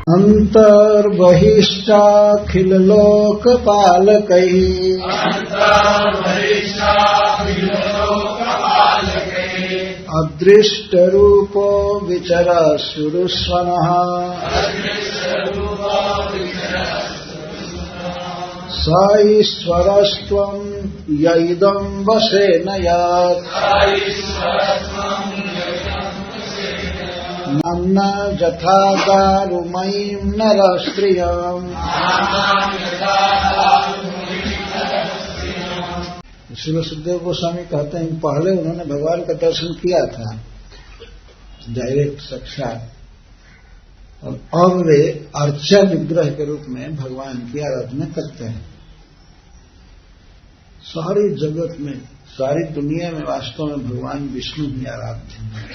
अंतर्बहिश्चाखिल लोकपालकैः अदृष्टरूपो विचरश्रुस्वनः स ईश्वरस्त्वं य इदं वशे न यात् नाम्ना यथा दारुमयीं नरस्त्रियम्। श्री सुखदेव गोस्वामी कहते हैं पहले उन्होंने भगवान का दर्शन किया था डायरेक्ट साक्षात, और अब वे अर्चा विग्रह के रूप में भगवान की आराधना करते हैं। सारी जगत में, सारी दुनिया में वास्तव में भगवान विष्णु ही आराध्य हैं।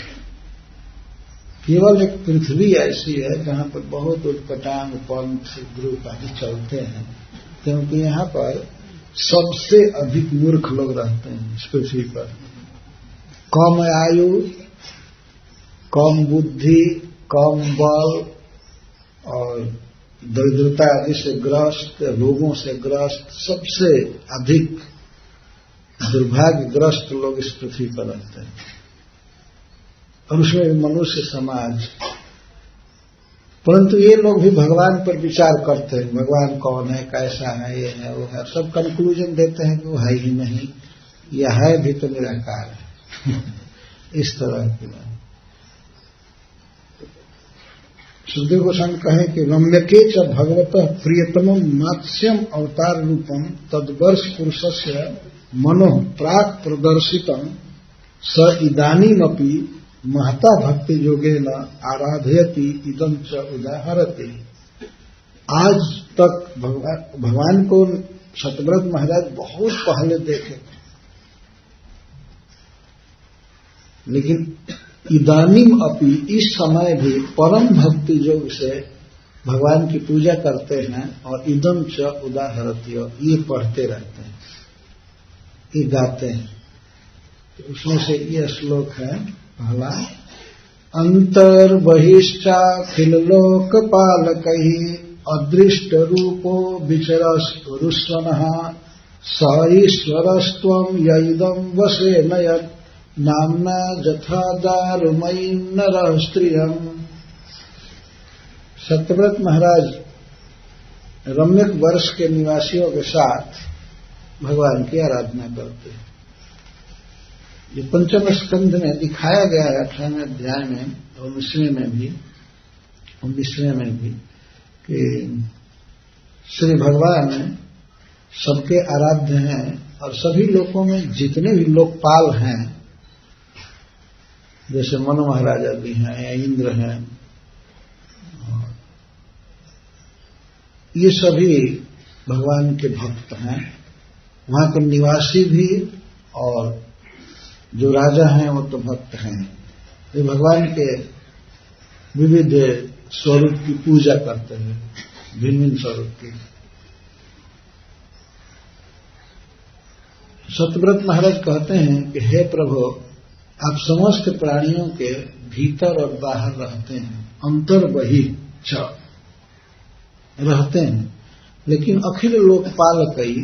केवल एक पृथ्वी ऐसी है जहां पर बहुत उत्कटांग पंथ ग्रुप आदि चलते हैं, क्योंकि यहाँ पर सबसे अधिक मूर्ख लोग रहते हैं इस पृथ्वी पर। कम आयु, कम बुद्धि, कम बल और दरिद्रता आदि से ग्रस्त, रोगों से ग्रस्त, सबसे अधिक दुर्भाग्यग्रस्त लोग इस पृथ्वी पर रहते हैं। और उसमें मनुष्य समाज, परंतु ये लोग भी भगवान पर विचार करते हैं, भगवान कौन है, कैसा है, ये है, वो है, सब कंक्लूजन देते हैं कि वो है ही नहीं, यह है भी तो निराकार है। इस तरह की बात। सुखदेव गोस्वामी कहें कि रम्यके च भगवतः प्रियतमं मात्स्यम अवतार रूपम तद्वर्ष पुरुषस्य मनोः प्राक प्रदर्शितम स इदानीमपि महता भक्ति योगेन आराधयति इदं च उदाहरति। आज तक भगवान को सतव्रत महाराज बहुत पहले देखे, लेकिन इदानीम अपि इस समय भी परम भक्ति योग से भगवान की पूजा करते हैं और इदं च उदाहरति, ये पढ़ते रहते हैं, ये गाते हैं। तो उसमें से ये श्लोक है पहला, अंतर्बहिश्चाखिल लोकपालकैः अदृष्ट रूपो विचरस्पुरुषवनः स ईश्वरस्त्वं य इदं वशे न यत् नाम्ना यथा दारुमयीं नरः स्त्रियम्। सत्यव्रत महाराज रम्यक वर्ष के निवासियों के साथ भगवान की आराधना करते हैं। ये पंचम स्कंध में दिखाया गया है 18वें अध्याय में और 19वें में भी कि श्री भगवान सबके आराध्य हैं और सभी लोगों में जितने भी लोकपाल हैं, जैसे मनु महाराजा भी हैं या इंद्र हैं, ये सभी भगवान के भक्त हैं। वहां के निवासी भी और जो राजा हैं वो तो भक्त हैं। ये भगवान के विविध स्वरूप की पूजा करते हैं, भिन्न भिन्न स्वरूप की। सतव्रत महाराज कहते हैं कि हे प्रभु, आप समस्त प्राणियों के भीतर और बाहर रहते हैं, अंतर बहि च रहते हैं, लेकिन अखिल लोकपालकई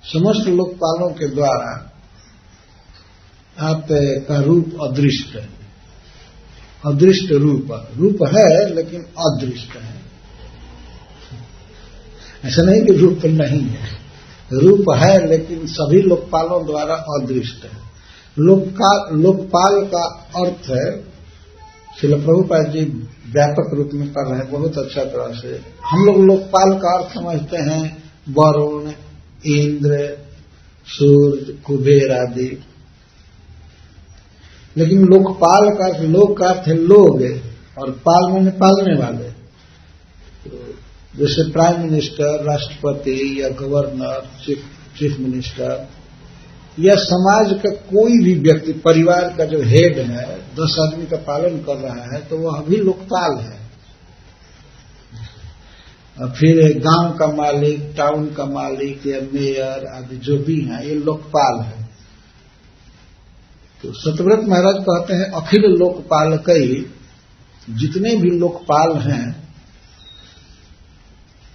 समस्त लोकपालों के द्वारा आपका रूप अदृष्ट है। अदृष्ट रूप है लेकिन अदृष्ट है। ऐसा नहीं कि रूप नहीं है, रूप है लेकिन सभी लोकपालों द्वारा अदृष्ट है। लोकपाल का अर्थ है, श्रील प्रभुपाद जी व्यापक रूप में कर रहे हैं बहुत अच्छा तरह से। हम लोग लोकपाल का अर्थ समझते हैं वरुण, इंद्र, सूर्य, कुबेर आदि, लेकिन लोकपाल का अर्थ, लोक का अर्थ है लोग, और पाल माने पालने वाले। तो जैसे प्राइम मिनिस्टर, राष्ट्रपति या गवर्नर, चीफ मिनिस्टर या समाज का कोई भी व्यक्ति, परिवार का जो हेड है, 10 आदमी का पालन कर रहा है, तो वह भी लोकपाल है। और फिर गांव का मालिक, टाउन का मालिक या मेयर आदि जो भी हैं, ये लोकपाल है। तो सतव्रत महाराज कहते हैं अखिल लोकपालकई, जितने भी लोकपाल हैं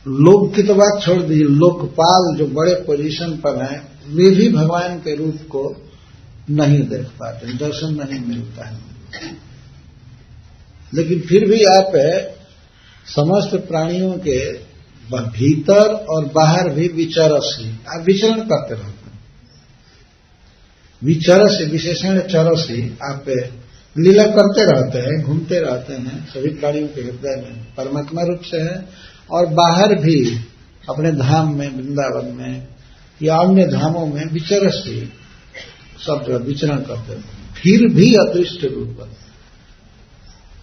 लोग की तो बात छोड़ दीजिए, लोकपाल जो बड़े पोजीशन पर हैं वे भी भगवान के रूप को नहीं देख पाते, दर्शन नहीं मिलता है। लेकिन फिर भी आप समस्त प्राणियों के भीतर और बाहर भी विचरसी, आप विचरण करते रहते हैं। विचरसी विशेषण चरसी, आप लीला करते रहते हैं, घूमते रहते हैं सभी प्राणियों के हृदय में परमात्मा रूप से है, और बाहर भी अपने धाम में, वृंदावन में या अन्य धामों में विचरसी सब जगह विचरण करते हैं। फिर भी अदृष्ट रूप,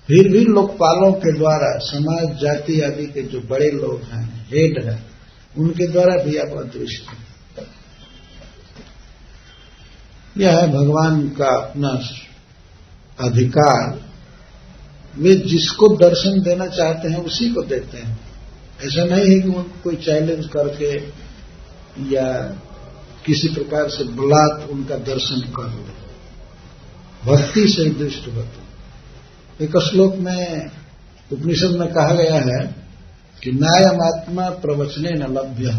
फिर भी लोकपालों के द्वारा, समाज जाति आदि के जो बड़े लोग हैं, हेड है, उनके द्वारा भी आप अदृष्ट हैं। यह है भगवान का अपना अधिकार। वे जिसको दर्शन देना चाहते हैं उसी को देते हैं। ऐसा नहीं है कि उनको कोई चैलेंज करके या किसी प्रकार से बुलात उनका दर्शन कर ले। भक्ति से दृष्ट होते। एक श्लोक में उपनिषद में कहा गया है कि नायमात्मा प्रवचने न लभ्य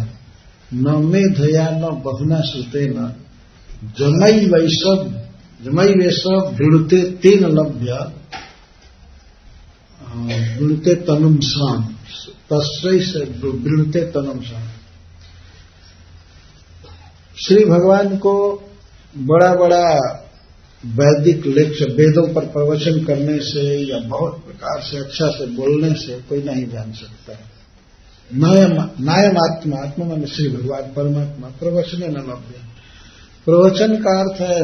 न मेधया न बहुना श्रुते न जमई वैसव वृणुते तेन लभ्य वृणुते तनुम स्वाम तस्मै से वृणुते तनुम स्वाम। श्री भगवान को बड़ा बड़ा वैदिक लेक्चर, वेदों पर प्रवचन करने से या बहुत प्रकार से अच्छा से बोलने से कोई नहीं जान सकता है। नायम आत्मा, आत्मा माने श्री भगवान परमात्मा, प्रवचने न लभ्य। प्रवचन का अर्थ है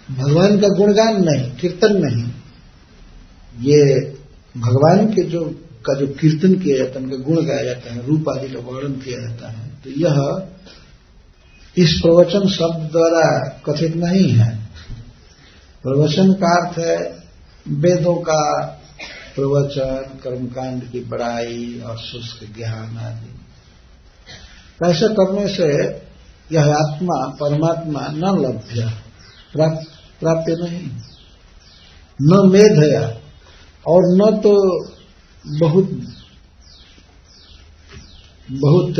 भगवान का गुणगान नहीं, कीर्तन नहीं। ये भगवान के जो कीर्तन किया जाता है, उनका गुण गाया जाता है, रूप आदि का वर्णन किया जाता है, तो यह इस प्रवचन शब्द द्वारा कथित नहीं है। प्रवचन का अर्थ है वेदों का प्रवचन, कर्मकांड की बड़ाई और शुष्क ज्ञान आदि। ऐसा करने से यह आत्मा परमात्मा न लभ्य, प्राप्य नहीं, न मेधया, और न तो बहुत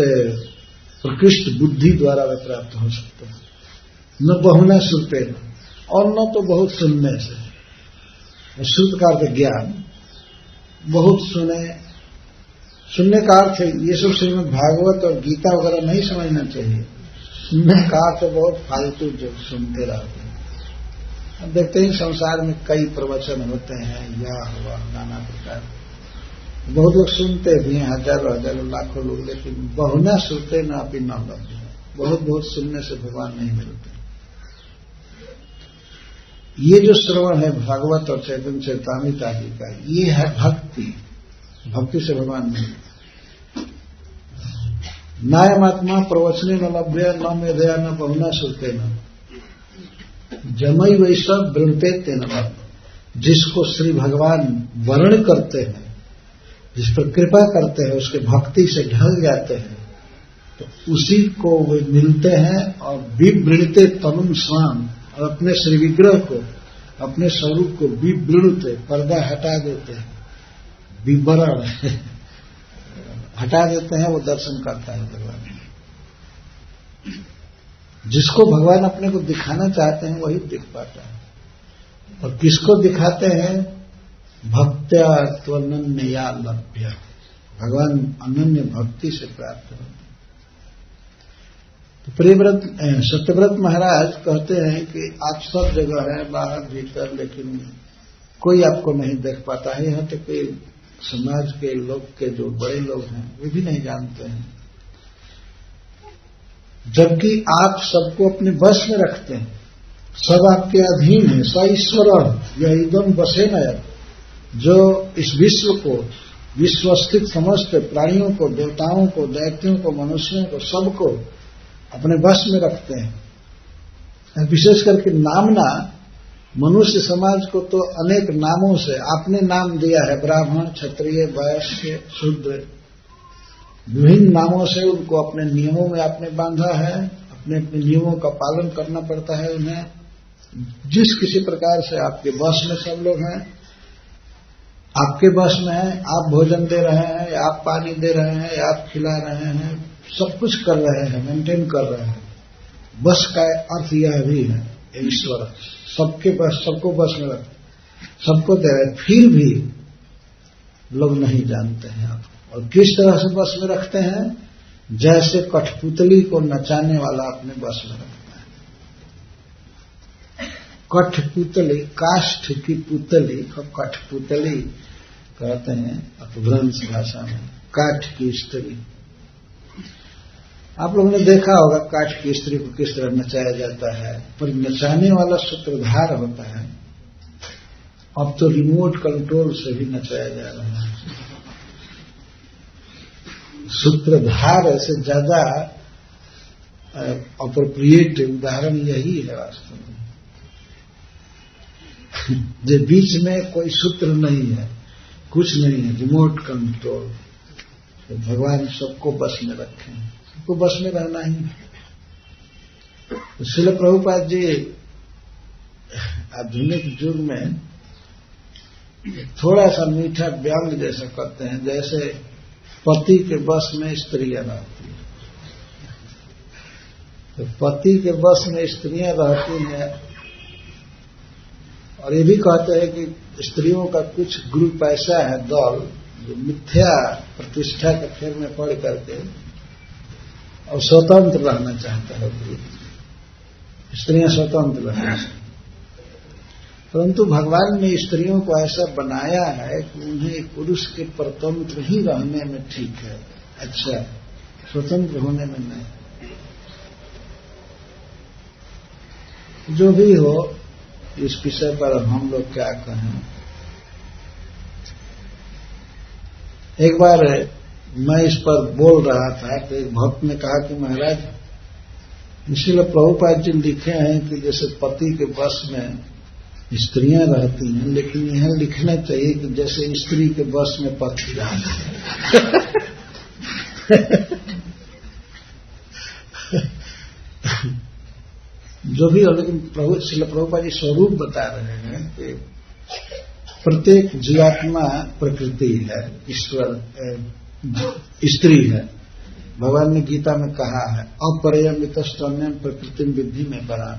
प्रकृष्ट बुद्धि द्वारा वह प्राप्त हो सकता है, न बहुना श्रुते, और न तो बहुत सुनने से। श्रुत का अर्थ ज्ञान, बहुत सुनने का अर्थ ये सब श्रीमद् भागवत और गीता वगैरह नहीं समझना चाहिए। सुनने का अर्थ बहुत फालतू जो सुनते रहते हैं। अब देखते हैं संसार में कई प्रवचन होते हैं, या हुआ नाना प्रकार, बहुत लोग सुनते भी हैं, हजारों हजारों लाखों लोग, लेकिन बहुना सुनते न अभी न लभ्य। बहुत सुनने से भगवान नहीं मिलते। ये जो श्रवण है भागवत और चैतन्य चरितामृत आदि का, ये है भक्ति। भक्ति से भगवान मिलते। नायमात्मा प्रवचने न लभ्य न मेधया न बहुना सुनते न जमई वैसव वृणुते तेन लभ्य। जिसको श्री भगवान वर्ण करते हैं, जिस पर कृपा करते हैं, उसके भक्ति से ढल जाते हैं, तो उसी को वे मिलते हैं। और विवृणुते तनुम स्वाम, और अपने श्री विग्रह को, अपने स्वरूप को विवृणुते, पर्दा हटा देते हैं, विवरण हटा देते हैं, वो दर्शन करता है भगवान। जिसको भगवान अपने को दिखाना चाहते हैं वही दिख पाता है। और किसको दिखाते हैं? भक्त्या त्वनन्या लभ्य। भगवान अनन्य भक्ति से प्राप्त होते हैं। तो प्रियव्रत सत्यव्रत महाराज कहते हैं कि आप सब जगह हैं, बाहर भीतर, लेकिन कोई आपको नहीं देख पाता है। यहाँ तक कि समाज के लोग के जो बड़े लोग हैं वे भी नहीं जानते हैं, जबकि आप सबको अपने वश में रखते हैं। सब आपके अधीन है। स ईश्वर यह इदम बसे न, जो इस विश्व को, विश्व स्थित समस्त प्राणियों को, देवताओं को, दैत्यों को, मनुष्यों को, सबको अपने वश में रखते हैं। विशेष करके नामना, मनुष्य समाज को तो अनेक नामों से आपने नाम दिया है। ब्राह्मण, क्षत्रिय, वैश्य, शूद्र, विभिन्न नामों से उनको अपने नियमों में आपने बांधा है। अपने अपने नियमों का पालन करना पड़ता है उन्हें। जिस किसी प्रकार से आपके वश में सब लोग हैं, आपके बस में है, आप भोजन दे रहे हैं या आप पानी दे रहे हैं या आप खिला रहे हैं, सब कुछ कर रहे हैं, मेंटेन कर रहे हैं। बस का अर्थ यह भी है, ईश्वर सबके बस, सबको बस में रखते, सबको दे रहे, फिर भी लोग नहीं जानते हैं आपको। और किस तरह से बस में रखते हैं? जैसे कठपुतली को नचाने वाला अपने बस में रखता है। कठपुतली, काष्ठ की पुतली को कठपुतली कहते हैं अपभ्रंश भाषा में, काठ की स्त्री। आप लोगों ने देखा होगा काठ की स्त्री को किस तरह नचाया जाता है, पर नचाने वाला सूत्रधार होता है। अब तो रिमोट कंट्रोल से भी नचाया जा रहा है। सूत्रधार ऐसे ज्यादा अप्रोप्रिएट उदाहरण यही है वास्तव में। जो बीच में कोई सूत्र नहीं है, कुछ नहीं है, रिमोट कंट्रोल। तो भगवान सबको बस में रखे, सबको बस में रहना ही है। श्रील प्रभुपाद जी आधुनिक युग में थोड़ा सा मीठा व्यंग जैसा करते हैं, जैसे पति के बस में स्त्रियां रहती हैं। तो पति के बस में स्त्रियां रहती हैं, और ये भी कहते हैं कि स्त्रियों का कुछ ग्रुप ऐसा है, दल, जो मिथ्या प्रतिष्ठा के फेर में पड़ करके और स्वतंत्र रहना चाहता है ग्रुप। स्त्रियां स्वतंत्र रहना चाहिए, परंतु भगवान ने स्त्रियों को ऐसा बनाया है कि उन्हें पुरुष के परतंत्र ही रहने में ठीक है, अच्छा, स्वतंत्र होने में नहीं। जो भी हो, इस विषय पर हम लोग क्या कहें। एक बार मैं इस पर बोल रहा था तो एक भक्त ने कहा कि महाराज, इसलिए प्रभुपाद जी लिखे हैं कि जैसे पति के बस में स्त्रियां रहती हैं, लेकिन यहां लिखना चाहिए कि जैसे स्त्री के बस में पति रहते हैं। जो भी हो, लेकिन श्रील प्रभुपाद जी स्वरूप बता रहे हैं कि प्रत्येक जीवात्मा प्रकृति है, ईश्वर स्त्री है। भगवान ने गीता में कहा है, अपरियमितस्तन्यम प्रकृति विद्धि में बड़ा।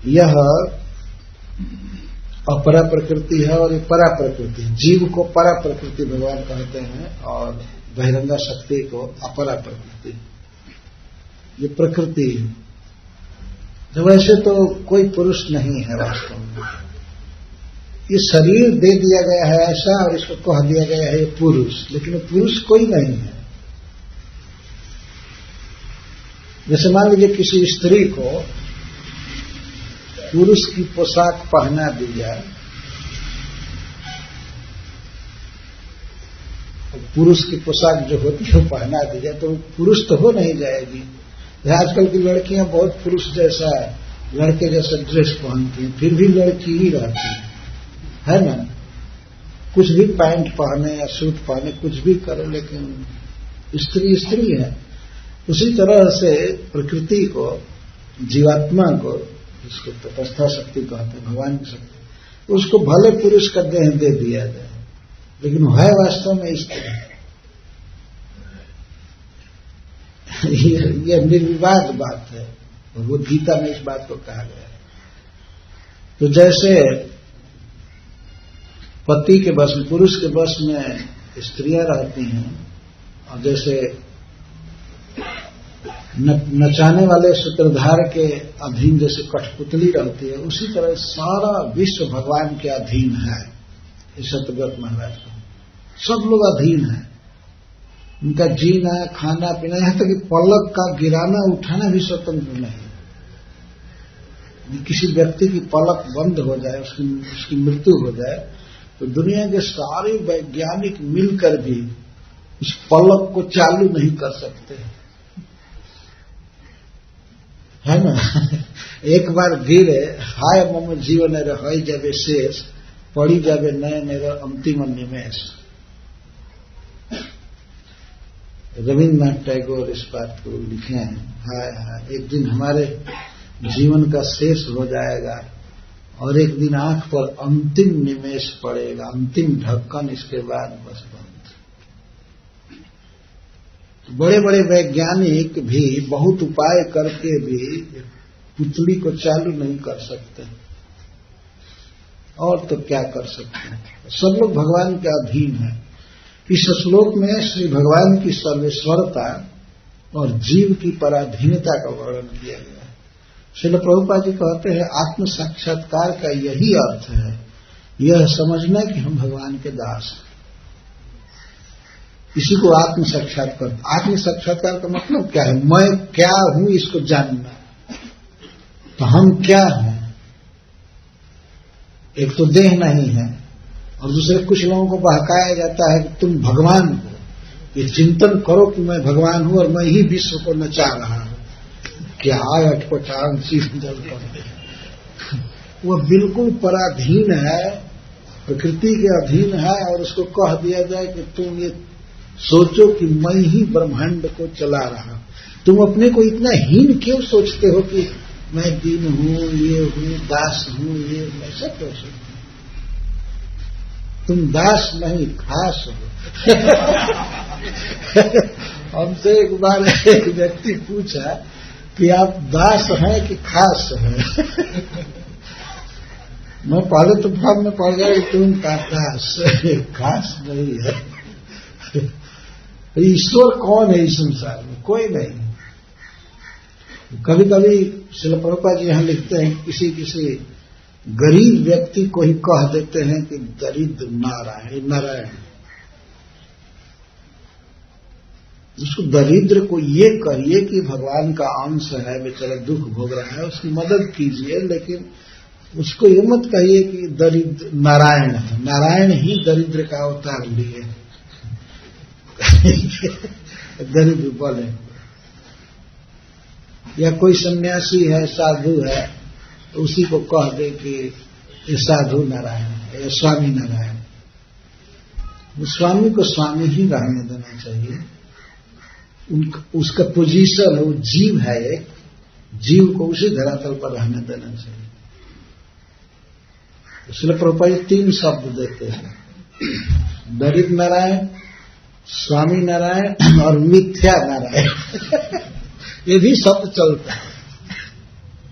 यह अपरा प्रकृति है और ये परा प्रकृति। जीव को परा प्रकृति भगवान कहते हैं और बहिरंगा शक्ति को अपरा प्रकृति। ये प्रकृति है। तो वैसे तो कोई पुरुष नहीं है वास्तव में, ये शरीर दे दिया गया है ऐसा और इसको कह दिया गया है ये पुरुष, लेकिन पुरुष कोई नहीं है। जैसे मान लीजिए किसी स्त्री को पुरुष की पोशाक पहना दी जाए, पुरुष की पोशाक जो होती है वो पहना दी जाए, तो पुरुष तो हो नहीं जाएगी। आजकल की लड़कियां बहुत पुरुष जैसा, लड़के जैसा ड्रेस पहनती हैं, फिर भी लड़की ही रहती है ना। कुछ भी पैंट पहने या सूट पहने, कुछ भी करे, लेकिन स्त्री स्त्री है। उसी तरह से प्रकृति को, जीवात्मा को, जिसको तटस्था शक्ति कहते हैं, भगवान की शक्ति, उसको भले पुरुष का देह दे दिया जाए, लेकिन है वास्तव में स्त्री। यह निर्विवाद बात है, और वो गीता में इस बात को कहा गया है। तो जैसे पति के बस में, पुरुष के बस में स्त्रियां रहती हैं, और जैसे नचाने वाले सूत्रधार के अधीन जैसे कठपुतली रहती है, उसी तरह सारा विश्व भगवान के अधीन है। इस सत्यव्रत महाराज का सब लोग अधीन है। उनका जीना, खाना पीना, यहां तक कि पलक का गिराना उठाना भी स्वतंत्र नहीं। किसी व्यक्ति की पलक बंद हो जाए, उसकी मृत्यु हो जाए, तो दुनिया के सारे वैज्ञानिक मिलकर भी उस पलक को चालू नहीं कर सकते, है ना। एक बार गिरे, हाय मम जीवन रह जावे शेष, पड़ी जावे नए नए अंतिम निमेश। रविन्द्रनाथ टैगोर इस बात को लिखे हैं, हाय हाय एक दिन हमारे जीवन का शेष हो जाएगा और एक दिन आंख पर अंतिम निमेष पड़ेगा, अंतिम ढक्कन, इसके बाद बस बंद। बड़े बड़े वैज्ञानिक भी बहुत उपाय करके भी पुतली को चालू नहीं कर सकते, और तो क्या कर सकते हैं। सब लोग भगवान के अधीन हैं। इस श्लोक में श्री भगवान की सर्वेश्वरता और जीव की पराधीनता का वर्णन किया गया है। श्रील प्रभुपाद जी कहते हैं आत्म साक्षात्कार का यही अर्थ है, यह समझना कि हम भगवान के दास हैं। इसी को आत्म साक्षात्कार। आत्म साक्षात्कार का मतलब क्या है? मैं क्या हूं इसको जानना। तो हम क्या हैं? एक तो देह नहीं है, और दूसरे कुछ लोगों को बहकाया जाता है कि तुम भगवान हो, ये चिंतन करो कि मैं भगवान हूं और मैं ही विश्व को नचा रहा हूं। क्या अटपटांग चीज वह बिल्कुल पराधीन है, प्रकृति के अधीन है, और उसको कह दिया जाए कि तुम ये सोचो कि मैं ही ब्रह्मांड को चला रहा हूं। तुम अपने को इतना हीन क्यों सोचते हो कि मैं दीन हूं, ये हूं, दास हूं, ये ऐसा क्यों सोचते? तुम दास नहीं खास हो। हमसे एक बार एक व्यक्ति पूछा कि आप दास हैं कि खास हैं? मैं पहले तो भाव में पड़ गया कि तुम का दास, खास नहीं है। ईश्वर कौन है इस संसार में? कोई नहीं। कभी कभी श्रील प्रभुपाद जी यहां लिखते हैं किसी किसी गरीब व्यक्ति को ही कह देते हैं कि दरिद्र नारायण, नारायण। उसको दरिद्र को ये कहिए कि भगवान का अंश है, बेचारा दुख भोग रहा है, उसकी मदद कीजिए, लेकिन उसको ये मत कहिए कि दरिद्र नारायण है। नारायण ही दरिद्र का अवतार लिए। दरिद्र बोले। या कोई सन्यासी है, साधु है, तो उसी को कह दे कि ये साधु नारायण है या स्वामी नारायण। स्वामी को स्वामी ही रहने देना चाहिए। उसका पोजीशन है, वो जीव है, एक जीव को उसी धरातल पर रहने देना चाहिए। इसलिए प्रभुपाद 3 शब्द देते हैं, दरिद्र नारायण, स्वामी नारायण और मिथ्या नारायण। ये भी शब्द चलता है।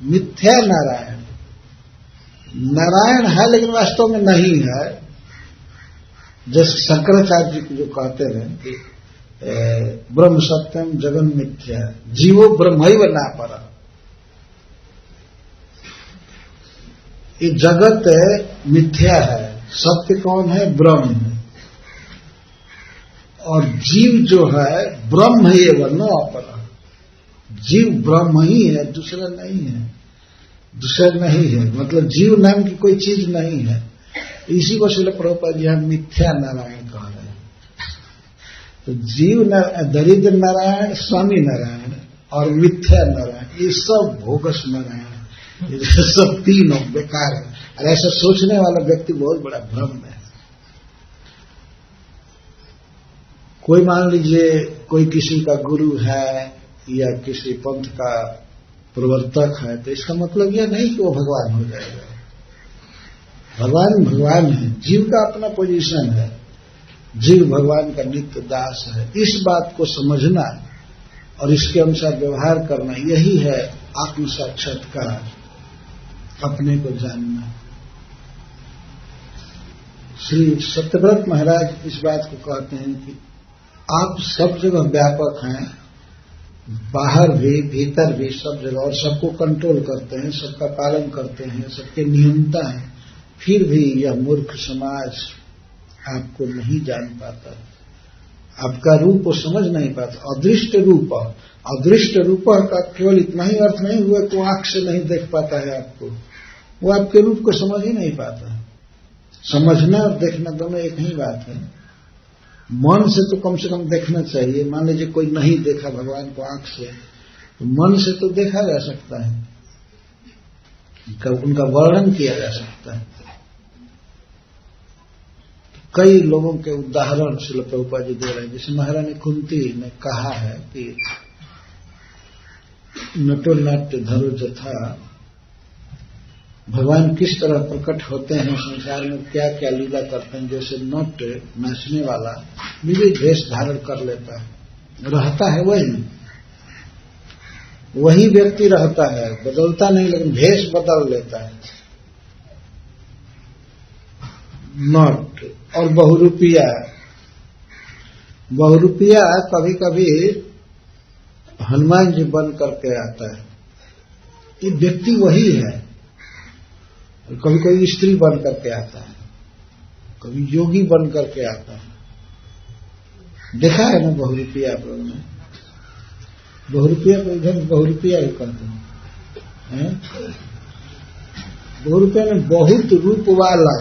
मिथ्या नारायण, नारायण है लेकिन वास्तव में नहीं है। जैसे शंकराचार्य जी जो कहते हैं कि ब्रह्म सत्यम जगन मिथ्या, जीवो ब्रह्मैव ना परा। ये जगत मिथ्या है, सत्य कौन है? ब्रह्म है। और जीव जो है ब्रह्म एवं न अपरा। जीव ब्रह्म ही है, दूसरा नहीं है। दूसरा नहीं है मतलब जीव नाम की कोई चीज नहीं है। इसी को श्रील प्रभुपाद जी यहां मिथ्या नारायण कह रहे हैं। तो जीव दरिद्र नारायण, स्वामी नारायण और मिथ्या नारायण, ये सब भोगस नारायण, ये सब तीनों बेकार है। और ऐसा सोचने वाला व्यक्ति बहुत बड़ा भ्रम है। कोई मान लीजिए कोई किसी का गुरु है या किसी पंथ का प्रवर्तक है, तो इसका मतलब यह नहीं कि वो भगवान हो जाएगा। भगवान भगवान है, जीव का अपना पोजीशन है, जीव भगवान का नित्य दास है। इस बात को समझना और इसके अनुसार व्यवहार करना, यही है आत्म साक्षात्कार, अपने को जानना। श्री सत्यव्रत महाराज इस बात को कहते हैं कि आप सब जगह व्यापक हैं, बाहर भी भीतर भी सब जगह, और सबको कंट्रोल करते हैं, सबका पालन करते हैं, सबके नियंता हैं। फिर भी यह मूर्ख समाज आपको नहीं जान पाता, आपका रूप वो समझ नहीं पाता। अदृष्ट रूप, अदृष्ट रूप का केवल इतना ही अर्थ नहीं हुआ कि वो आंख से नहीं देख पाता है आपको, वो आपके रूप को समझ ही नहीं पाता। समझना और देखना दोनों एक ही बात है। मन से तो कम से कम देखना चाहिए। मान लीजिए कोई नहीं देखा भगवान को आंख से, तो मन से तो देखा जा सकता है, उनका वर्णन किया जा सकता है। कई लोगों के उदाहरण श्रील प्रभुपाद जी दे रहे हैं। जैसे महारानी कुंती ने कहा है कि नटो नाट्य धरो जथा भगवान किस तरह प्रकट होते हैं संसार में, क्या क्या लीला करते हैं। जैसे नट नाचने वाला विविध भेष धारण कर लेता है, रहता है वही व्यक्ति रहता है, बदलता नहीं, लेकिन भेष बदल लेता है। नट और बहुरूपिया कभी कभी हनुमान जी बन करके आता है, ये व्यक्ति वही है। कभी कोई स्त्री बन करके आता है, कभी योगी बन करके आता है। देखा है ना बहुरूपिया आप लोगों ने? बहुरूपिया को इधर बहुरूपिया ही कहते हैं। बहुरूपिया में बहुत रूप वाला,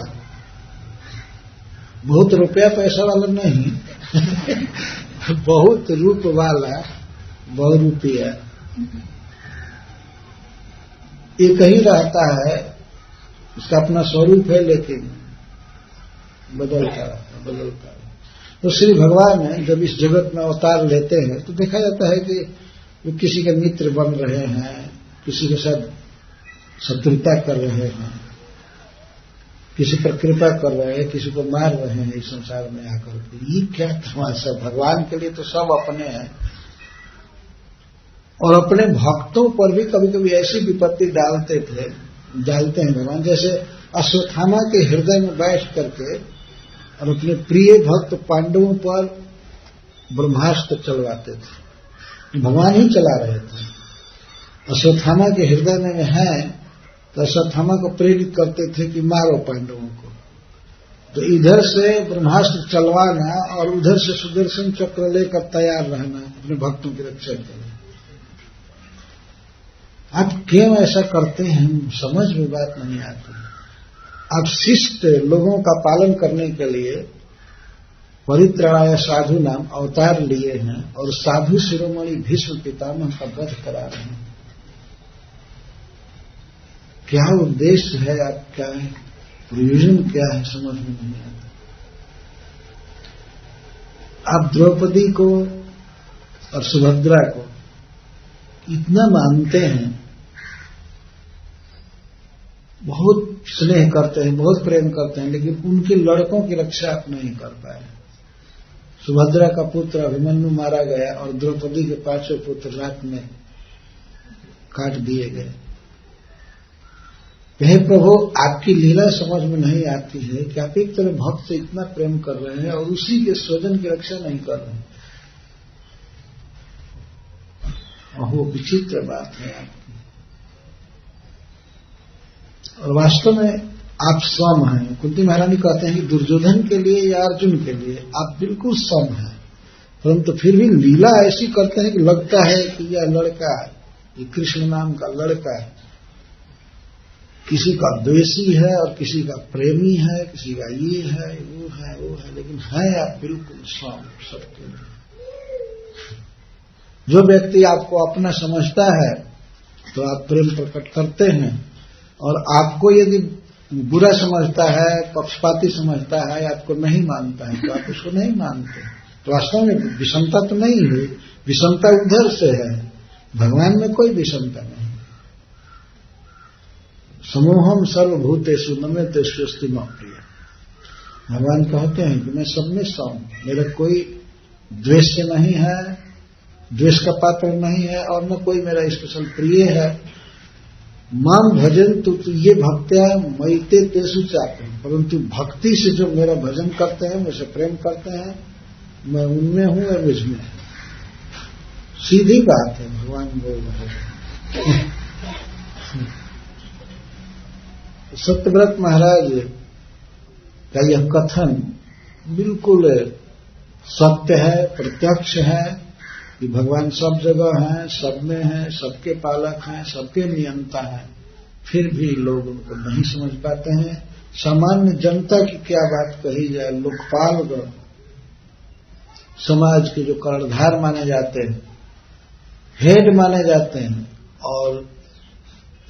बहुत रुपया पैसा वाला नहीं बहुत रूप वाला बहुरूपिया। एक ही रहता है, उसका अपना स्वरूप है, लेकिन बदलता है। तो श्री भगवान जब इस जगत में अवतार लेते हैं तो देखा जाता है कि वो किसी के मित्र बन रहे हैं, किसी के साथ शत्रुता कर रहे हैं, किसी पर कृपा कर रहे हैं, किसी को मार रहे हैं इस संसार में आकर के। ये क्या तमाशा! भगवान के लिए तो सब अपने हैं, और अपने भक्तों पर भी कभी कभी ऐसी विपत्ति डालते हैं भगवान। जैसे अश्वत्थामा के हृदय में बैठ करके और अपने प्रिय भक्त पांडवों पर ब्रह्मास्त्र चलवाते थे, भगवान ही चला रहे थे। अश्वत्थामा के हृदय में है तो अश्वत्थामा को प्रेरित करते थे कि मारो पांडवों को। तो इधर से ब्रह्मास्त्र चलवाना और उधर से सुदर्शन चक्र लेकर तैयार रहना अपने भक्तों की रक्षा के लिए। आप क्यों ऐसा करते हैं, समझ में बात नहीं आती। आप शिष्ट लोगों का पालन करने के लिए परित्राणाय साधु नाम अवतार लिए हैं और साधु शिरोमणि भीष्म पितामह का वध करा रहे हैं। क्या उद्देश्य है आपका, प्रयोजन क्या है, समझ में नहीं आता। आप द्रौपदी को और सुभद्रा को इतना मानते हैं, बहुत स्नेह करते हैं, बहुत प्रेम करते हैं, लेकिन उनके लड़कों की रक्षा आप नहीं कर पाए। सुभद्रा का पुत्र अभिमन्यु मारा गया और द्रौपदी के 5 पुत्र रात में काट दिए गए। हे प्रभु, आपकी लीला समझ में नहीं आती है कि आप एक तरह भक्त से इतना प्रेम कर रहे हैं और उसी के स्वजन की रक्षा नहीं कर रहे हैं। वो विचित्र बात है आपकी। और वास्तव में आप सम हैं। कुंती महारानी कहते हैं कि दुर्योधन के लिए या अर्जुन के लिए आप बिल्कुल सम हैं, परंतु फिर भी लीला ऐसी करते हैं कि लगता है कि यह लड़का, ये कृष्ण नाम का लड़का है, किसी का द्वेषी है और किसी का प्रेमी है, किसी का ये है वो है, लेकिन है आप बिल्कुल सम सबके लिए। जो व्यक्ति आपको अपना समझता है तो आप प्रेम प्रकट करते हैं, और आपको यदि बुरा समझता है, पक्षपाती समझता है, आपको नहीं मानता है तो आप उसको नहीं मानते। तो वास्तव में विषमता तो नहीं है, विषमता उधर से है, भगवान में कोई विषमता नहीं। समूहम सर्वभूतेषु न मे तेष्वस्ति मम प्रिय। भगवान कहते हैं कि मैं सब में सम, मेरा कोई द्वेष नहीं है, द्वेष का पात्र नहीं है, और न कोई मेरा स्पेशल प्रिय है। माम भजन तो ये भक्त्या मयिते तेषु चापे, परंतु भक्ति से जो मेरा भजन करते हैं, मुझसे प्रेम करते हैं, मैं उनमें हूं और मुझ में। सीधी बात है, भगवान बोल रहे हैं। सत्यव्रत महाराज का यह कथन बिल्कुल सत्य है, प्रत्यक्ष है कि भगवान सब जगह हैं, सब में हैं, सबके पालक हैं, सबके नियंता हैं, फिर भी लोग उनको नहीं समझ पाते हैं। सामान्य जनता की क्या बात कही जाए, लोकपाल समाज के जो कर्णधार माने जाते हैं, हेड माने जाते हैं, और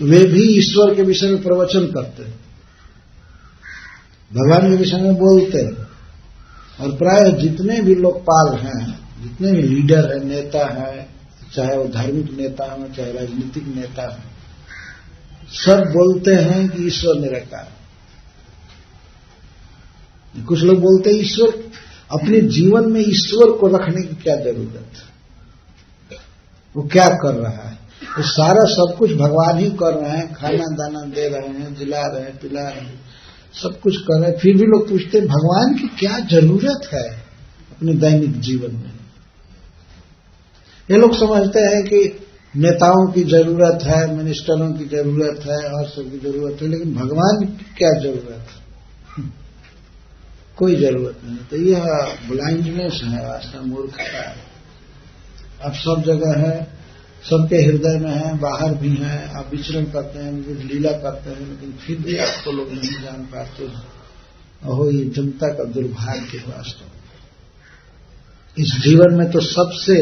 वे भी ईश्वर के विषय में प्रवचन करते हैं, भगवान के विषय में बोलते हैं। और प्राय जितने भी लोकपाल हैं, जितने भी लीडर है, नेता है, चाहे वो धार्मिक नेता हो, चाहे राजनीतिक नेता हो, सब बोलते हैं कि ईश्वर निराकार। कुछ लोग बोलते हैं ईश्वर, अपने जीवन में ईश्वर को रखने की क्या जरूरत है, वो क्या कर रहा है, वो सारा सब कुछ भगवान ही कर रहे हैं, खाना दाना दे रहे हैं, जिला रहे हैं, पिला रहे हैं, सब कुछ कर रहे हैं। फिर भी लोग पूछते हैं भगवान की क्या जरूरत है अपने दैनिक जीवन में। ये लोग समझते हैं कि नेताओं की जरूरत है, मिनिस्टरों की जरूरत है और सबकी जरूरत है, लेकिन भगवान की क्या जरूरत है, कोई जरूरत नहीं। तो यह ब्लाइंडनेस है, वास्तव मूर्खता है। अब सब जगह है, सबके हृदय में है, बाहर भी है, आप विचरण करते हैं, कुछ लीला करते हैं, लेकिन फिर भी आपको लोग नहीं जान पाते हैं। अहो, ये जनता का दुर्भाग्य है वास्तव। इस जीवन में तो सबसे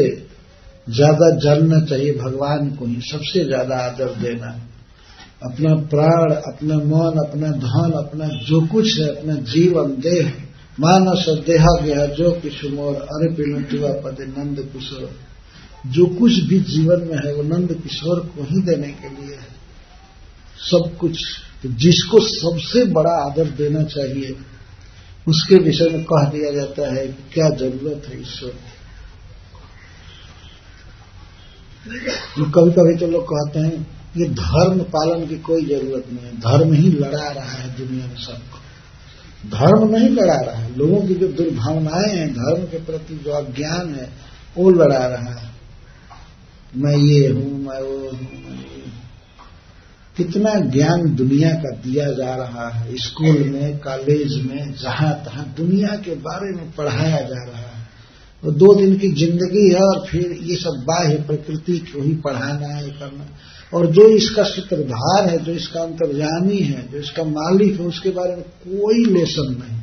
ज्यादा जानना चाहिए भगवान को ही, सबसे ज्यादा आदर देना, अपना प्राण, अपना मन, अपना धन, अपना जो कुछ है, अपना जीवन देह मानस देहा गया जो कुछ मोर अरे पिलुआ पदे नंद किशोर, जो कुछ भी जीवन में है वो नंद किशोर को ही देने के लिए है सब कुछ। तो जिसको सबसे बड़ा आदर देना चाहिए उसके विषय में कह दिया जाता है कि क्या जरूरत है ईश्वर। कभी कभी तो लोग कहते हैं ये धर्म पालन की कोई जरूरत नहीं है, धर्म ही लड़ा रहा है दुनिया में सबको। धर्म नहीं लड़ा रहा है, लोगों की जो दुर्भावनाएं हैं धर्म के प्रति, जो अज्ञान है वो लड़ा रहा है। मैं ये हूं, मैं वो हूं, मैं ये हूं। कितना ज्ञान दुनिया का दिया जा रहा है, स्कूल में, कॉलेज में, जहां तहां दुनिया के बारे में पढ़ाया जा रहा है। वो 2 दिन की जिंदगी है और फिर ये सब बाह्य प्रकृति को ही पढ़ाना है, करना। और जो इसका सूत्रधार है, जो इसका अंतर्यामी है, जो इसका मालिक है, उसके बारे में कोई लेसन नहीं।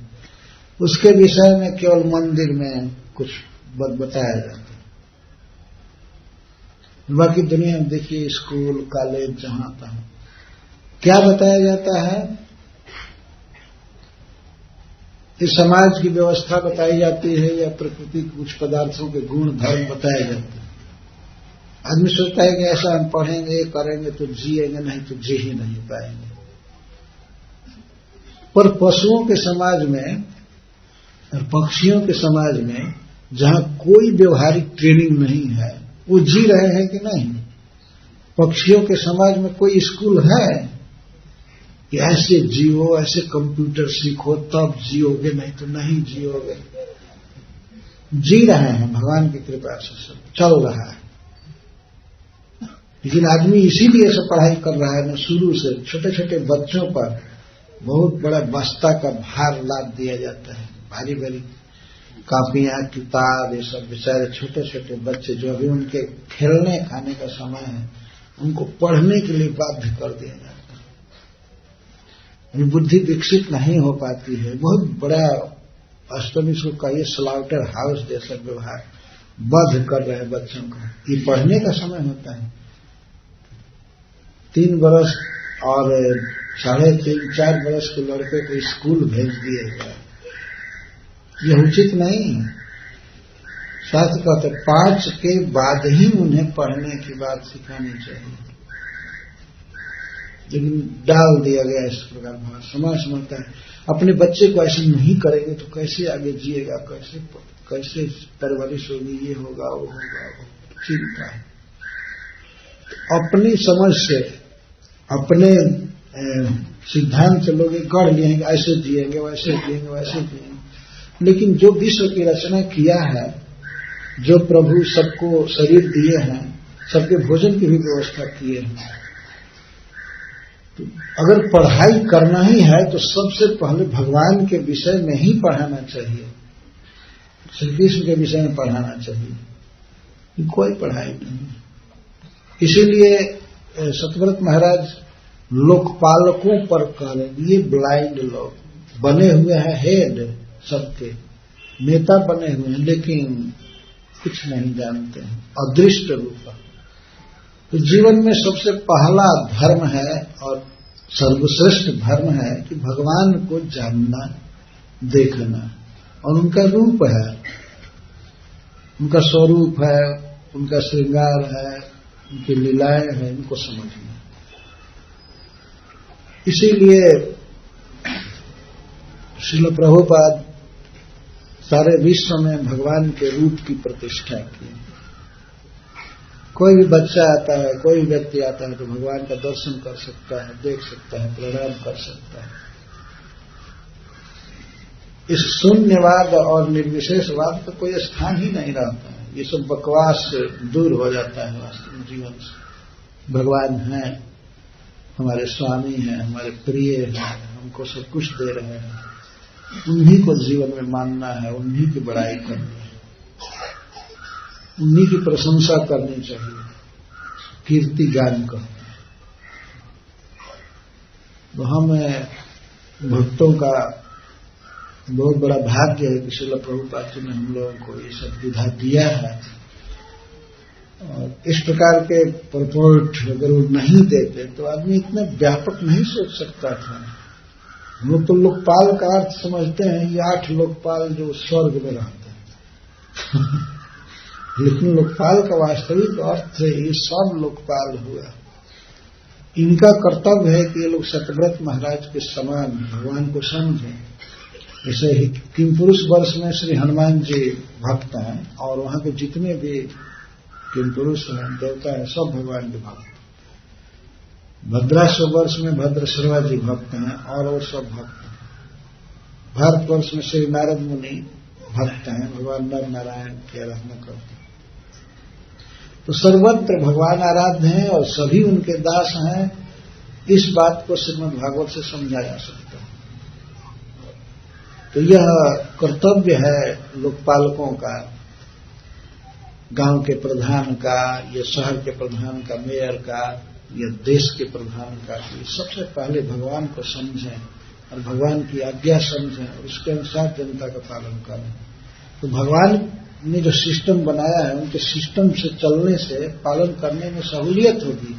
उसके विषय में केवल मंदिर में कुछ बताया जाता है। बाकी दुनिया में देखिए स्कूल, कॉलेज, जहां तहां क्या बताया जाता है, इस समाज की व्यवस्था बताई जाती है या प्रकृति के कुछ पदार्थों के गुण धर्म बताए जाते हैं। आदमी सोचता है कि ऐसा हम पढ़ेंगे करेंगे तो जिएंगे, नहीं तो जी ही नहीं पाएंगे। पर पशुओं के समाज में और पक्षियों के समाज में जहां कोई व्यवहारिक ट्रेनिंग नहीं है वो जी रहे हैं कि नहीं। पक्षियों के समाज में कोई स्कूल है कि ऐसे जियो, ऐसे कंप्यूटर सीखो तब जियोगे, नहीं तो नहीं जियोगे। जी रहे हैं, भगवान की कृपा से सब चल रहा है। लेकिन आदमी इसीलिए सब पढ़ाई कर रहा है ना, शुरू से छोटे छोटे बच्चों पर बहुत बड़ा बस्ता का भार लाद दिया जाता है, भारी भारी कापियां, किताब, ये सब बेचारे छोटे छोटे बच्चे जो अभी उनके खेलने खाने का समय है उनको पढ़ने के लिए बाध्य कर दिया जाता है। बुद्धि विकसित नहीं हो पाती है। बहुत बड़ा वास्तव इसको कहिए स्लाउटर हाउस जैसा व्यवहार बद्ध कर रहे हैं बच्चों को। ये पढ़ने का समय होता है, 3 बरस और 3.5-4 बरस के लड़के को स्कूल भेज दिएगा, यह उचित नहीं है। शास्त्र कहते 5 के बाद ही उन्हें पढ़ने की बात सिखानी चाहिए, लेकिन डाल दिया गया इस प्रकार। समाज समझता है अपने बच्चे को ऐसे नहीं करेंगे तो कैसे आगे जिएगा, कैसे परवरिश होगी, ये होगा वो होगा, वो चिंता है। अपनी समझ से, अपने सिद्धांत से लोग गढ़ लिए हैं कि ऐसे जिएंगे, वैसे जिएंगे, वैसे जिएंगे। लेकिन जो विश्व की रचना किया है, जो प्रभु सबको शरीर दिए हैं, सबके भोजन की भी व्यवस्था किए हैं, तो अगर पढ़ाई करना ही है तो सबसे पहले भगवान के विषय में ही पढ़ाना चाहिए, श्री कृष्ण के विषय में पढ़ाना चाहिए। कोई पढ़ाई नहीं। इसीलिए सतव्रत महाराज लोकपालकों पर कह रहे, ये ब्लाइंड लोग बने हुए हैं, हेड सबके नेता बने हुए हैं, लेकिन कुछ नहीं जानते हैं, अदृष्ट रूप। तो जीवन में सबसे पहला धर्म है और सर्वश्रेष्ठ धर्म है कि भगवान को जानना, देखना, और उनका रूप है, उनका स्वरूप है, उनका श्रृंगार है, उनकी लीलाएं हैं, इनको समझना। इसीलिए श्रील प्रभुपाद सारे विश्व में भगवान के रूप की प्रतिष्ठा की। कोई भी बच्चा आता है, कोई भी व्यक्ति आता है तो भगवान का दर्शन कर सकता है, देख सकता है, प्रणाम कर सकता है। इस शून्यवाद और निर्विशेषवाद का कोई स्थान ही नहीं रहता है। ये सब बकवास दूर हो जाता है वास्तविक जीवन से। भगवान हैं, हमारे स्वामी हैं, हमारे प्रिय हैं, हमको सब कुछ दे रहे हैं, उन्हीं को जीवन में मानना है, उन्हीं की बड़ाई करनी है, उन्हीं की प्रशंसा करनी चाहिए, कीर्ति गान करते हैं। तो हमें भक्तों का बहुत बड़ा भाग्य है कि श्रील प्रभुपाद जी ने हम लोगों को ये सब विधा दिया है। और इस प्रकार के प्रपोर्ट अगर वो नहीं देते तो आदमी इतना व्यापक नहीं सोच सकता था। हम लोग तो लोकपाल का अर्थ समझते हैं, ये 8 लोकपाल जो स्वर्ग में रहते हैं लेकिन लोकपाल का वास्तविक अर्थ है ये सब लोकपाल हुआ। इनका कर्तव्य है कि ये लोग सतव्रत महाराज के समान भगवान को समझें। जैसे ही किमपुरुष वर्ष में श्री हनुमान जी भक्त हैं और वहां के जितने भी किमपुरुष हैं, देवता हैं, सब भगवान के भक्त। भद्राश्व वर्ष में भद्रशर्मा जी भक्त हैं और वो सब भक्त हैं। भारतवर्ष में श्री नारद मुनि भक्त हैं, भगवान नर नारायण की आराधना करते हैं। तो सर्वत्र भगवान आराध्य हैं और सभी उनके दास हैं। इस बात को श्रीमद् भागवत से समझा जा सकता है। तो यह कर्तव्य है लोकपालकों का, गांव के प्रधान का, या शहर के प्रधान का, मेयर का, या देश के प्रधान का, कि सबसे पहले भगवान को समझें और भगवान की आज्ञा समझें और उसके अनुसार जनता का पालन करें। तो भगवान ने जो सिस्टम बनाया है उनके सिस्टम से चलने से पालन करने में सहूलियत होगी।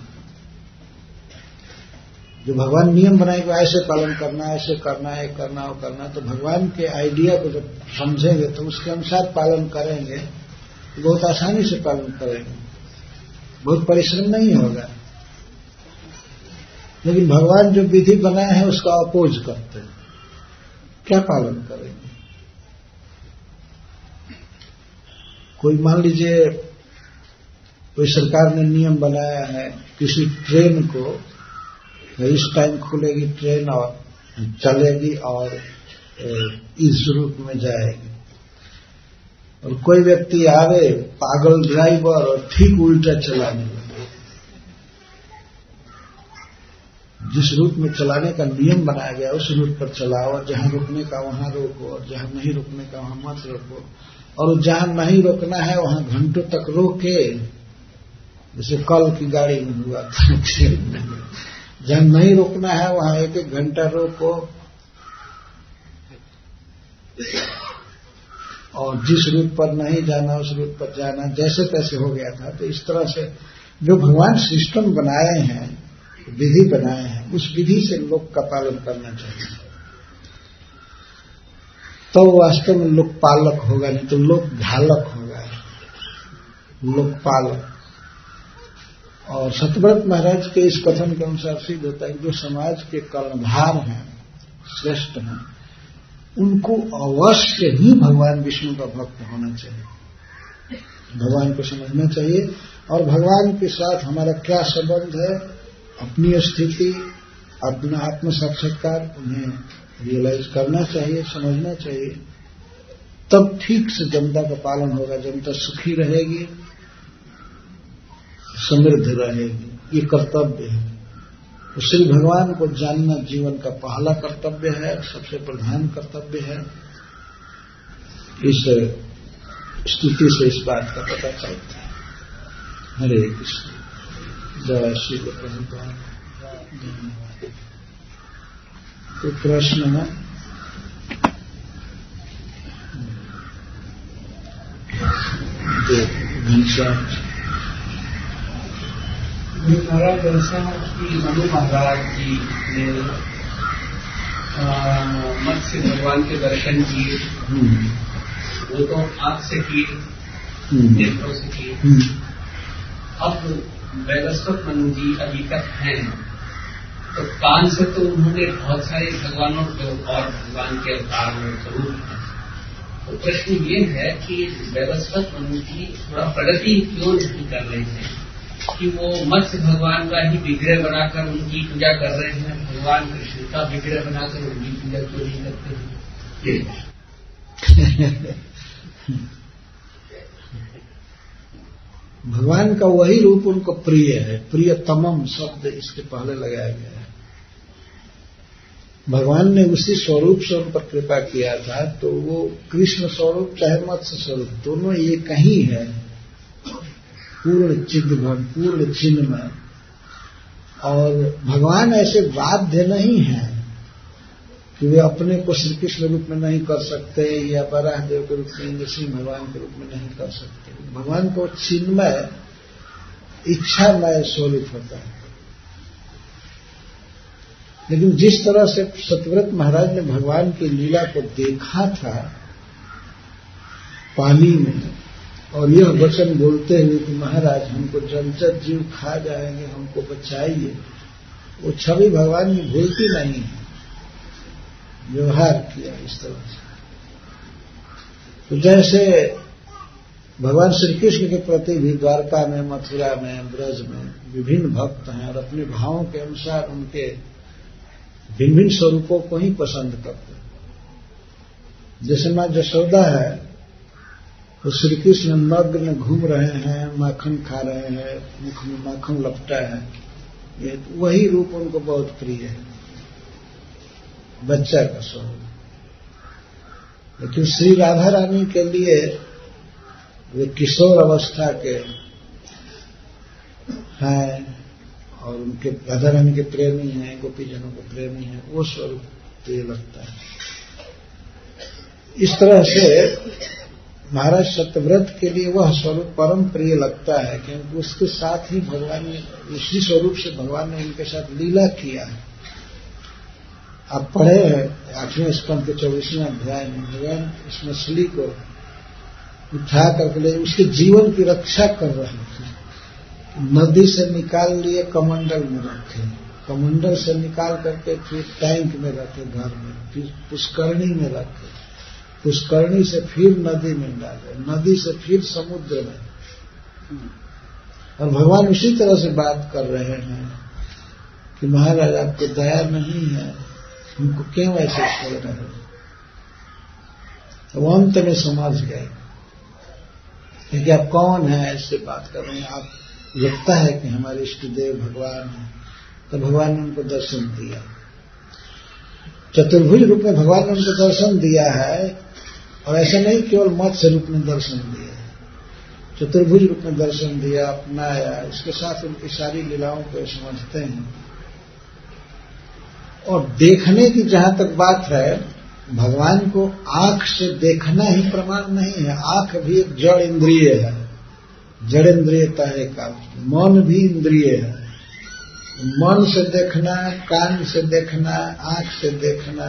जो भगवान नियम बनाए कि ऐसे पालन करना, ऐसे करना है, करना वो करना, तो भगवान के आइडिया को जब समझेंगे तो उसके अनुसार पालन करेंगे तो बहुत आसानी से पालन करेंगे, बहुत परिश्रम नहीं होगा। लेकिन भगवान जो विधि बनाए हैं उसका अपोज करते हैं, क्या पालन करेंगे? कोई मान लीजिए कोई सरकार ने नियम बनाया है किसी ट्रेन को इस टाइम खुलेगी ट्रेन और चलेगी और इस रूट में जाएगी, और कोई व्यक्ति आवे पागल ड्राइवर और ठीक उल्टा चलाने लगे। जिस रूट में चलाने का नियम बनाया गया उस रूट पर चलाओ, और जहां रुकने का वहां रोको, और जहां नहीं रुकने का वहां मत रोको, और जहां नहीं रोकना है वहां घंटों तक रोके। जैसे कल की गाड़ी में हुआ था, जहां नहीं रोकना है वहां 1-1 घंटा रोको, और जिस रूट पर नहीं जाना उस रूट पर जाना, जैसे तैसे हो गया था। तो इस तरह से जो भगवान सिस्टम बनाए हैं, विधि बनाए हैं, उस विधि से लोक का पालन करना चाहिए। तो वास्तव में लोकपालक होगा, नहीं तो लोक घालक होगा, लोकपालक। और सतव्रत महाराज के इस कथन के अनुसार सिद्ध होता है कि जो समाज के कर्णधार हैं, श्रेष्ठ हैं, उनको अवश्य ही भगवान विष्णु का भक्त होना चाहिए, भगवान को समझना चाहिए। और भगवान के साथ हमारा क्या संबंध है, अपनी स्थिति, अपना आत्म साक्षात्कार उन्हें रियलाइज करना चाहिए, समझना चाहिए। तब ठीक से जनता का पालन होगा, जनता सुखी रहेगी, समृद्ध रहेगी। ये कर्तव्य है। तो श्री भगवान को जानना जीवन का पहला कर्तव्य है, सबसे प्रधान कर्तव्य है। इस स्तुति से इस बात का पता चलता है। हरे कृष्ण, जय श्री प्रभुपाद। धन्यवाद। तो प्रश्न है, घनश्याम महाराज, ऐसा कि मनु महाराज जी ने मत्स्य भगवान के दर्शन किए, वो तो आंख से किए, नेत्रों से किए। अब वैवस्वत मनु जी अभी तक हैं, तो कान से तो उन्होंने बहुत सारे भगवानों के और भगवान के अवतार में जरूर है। तो प्रश्न ये है कि वैवस्वत मनु जी थोड़ा प्रगति क्यों नहीं कर रहे हैं कि वो मत्स्य भगवान का ही विग्रह बनाकर उनकी पूजा कर रहे हैं, भगवान कृष्ण का विग्रह बनाकर उनकी पूजा क्यों नहीं करते हैं? भगवान का वही रूप उनको प्रिय है। प्रियतमम शब्द इसके पहले लगाया गया है। भगवान ने उसी स्वरूप से उन पर कृपा किया था, तो वो कृष्ण स्वरूप चाहे मत्स्य स्वरूप दोनों एक ही है। पूर्ण चिद्घन, पूर्ण चिन्मय। और भगवान ऐसे बाध्य नहीं है कि वे अपने को श्री कृष्ण रूप में नहीं कर सकते या वराहदेव के रूप में, नृसिंह भगवान के रूप में नहीं कर सकते। भगवान को चिन्मय इच्छामय स्वरूप होता है। लेकिन जिस तरह से सत्यव्रत महाराज ने भगवान की लीला को देखा था पानी में, और यह वचन बोलते हुए कि महाराज हमको जलचर जीव खा जाएंगे, हमको बचाइए, वो छवि भगवान की भूलती नहीं है। व्यवहार किया इस तरह से। तो जैसे भगवान श्री कृष्ण के प्रति भी द्वारका में, मथुरा में, ब्रज में विभिन्न भक्त हैं और अपने भावों के अनुसार उनके भिन्न भिन्न स्वरूपों को ही पसंद करते हैं। जैसे मां जशोदा है, तो श्री कृष्ण नग्न घूम रहे हैं, माखन खा रहे हैं, मुख में माखन लपटा है, ये वही रूप उनको बहुत प्रिय है, बच्चा का स्वरूप। लेकिन श्री राधा रानी के लिए वे किशोर अवस्था के हैं और उनके राधा रानी के प्रेमी हैं, गोपीजनों के प्रेमी हैं, वो स्वरूप प्रिय लगता है। इस तरह से महाराज सत्यव्रत के लिए वह स्वरूप परम प्रिय लगता है, क्योंकि उसके साथ ही भगवान ने, उसी स्वरूप से भगवान ने उनके साथ लीला किया है। आप पढ़े हैं 8वें स्कंद के 24वें अध्याय में, भगवान इस मछली को उठा करके ले उसके जीवन की रक्षा कर रहे थे। नदी से निकाल लिए, कमंडल में रखे, कमंडल से निकाल करके फिर टैंक में रखे घर में, फिर पुष्करणी में रखे, पुष्करणी से फिर नदी में डाले, नदी से फिर समुद्र में। और भगवान उसी तरह से बात कर रहे हैं कि महाराज आपको दया नहीं है, हमको क्यों ऐसे छोड़ रहे हो? तो अंत में समझ गए कि आप कौन है, ऐसे बात कर रहे हैं, आप लगता है कि हमारे इष्ट देव भगवान है। तो भगवान ने उनको दर्शन दिया, चतुर्भुज रूप में भगवान ने उनको दर्शन दिया है। और ऐसा नहीं केवल मत्स्य रूप में दर्शन दिया, चतुर्भुज रूप में दर्शन दिया, अपनाया, इसके साथ उनकी सारी लीलाओं को समझते हैं। और देखने की जहां तक बात है, भगवान को आंख से देखना ही प्रमाण नहीं है। आंख भी एक जड़ इंद्रिय है, जड़ इंद्रियता है का। मन भी इंद्रिय है, मन से देखना, कान से देखना, आंख से देखना,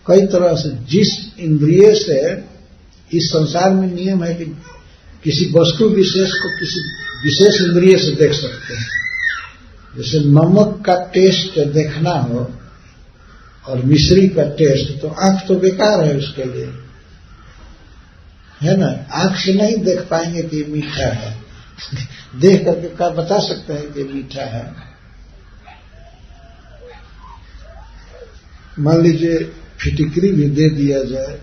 कई तरह से। जिस इंद्रिय से, इस संसार में नियम है कि किसी वस्तु विशेष को किसी विशेष इंद्रिय से देख सकते हैं। जैसे नमक का टेस्ट देखना हो और मिश्री का टेस्ट, तो आंख तो बेकार है उसके लिए, है ना। आंख से नहीं देख पाएंगे कि मीठा है, देख करके क्या बता सकते हैं कि मीठा है। मान लीजिए फिटिकरी भी दे दिया जाए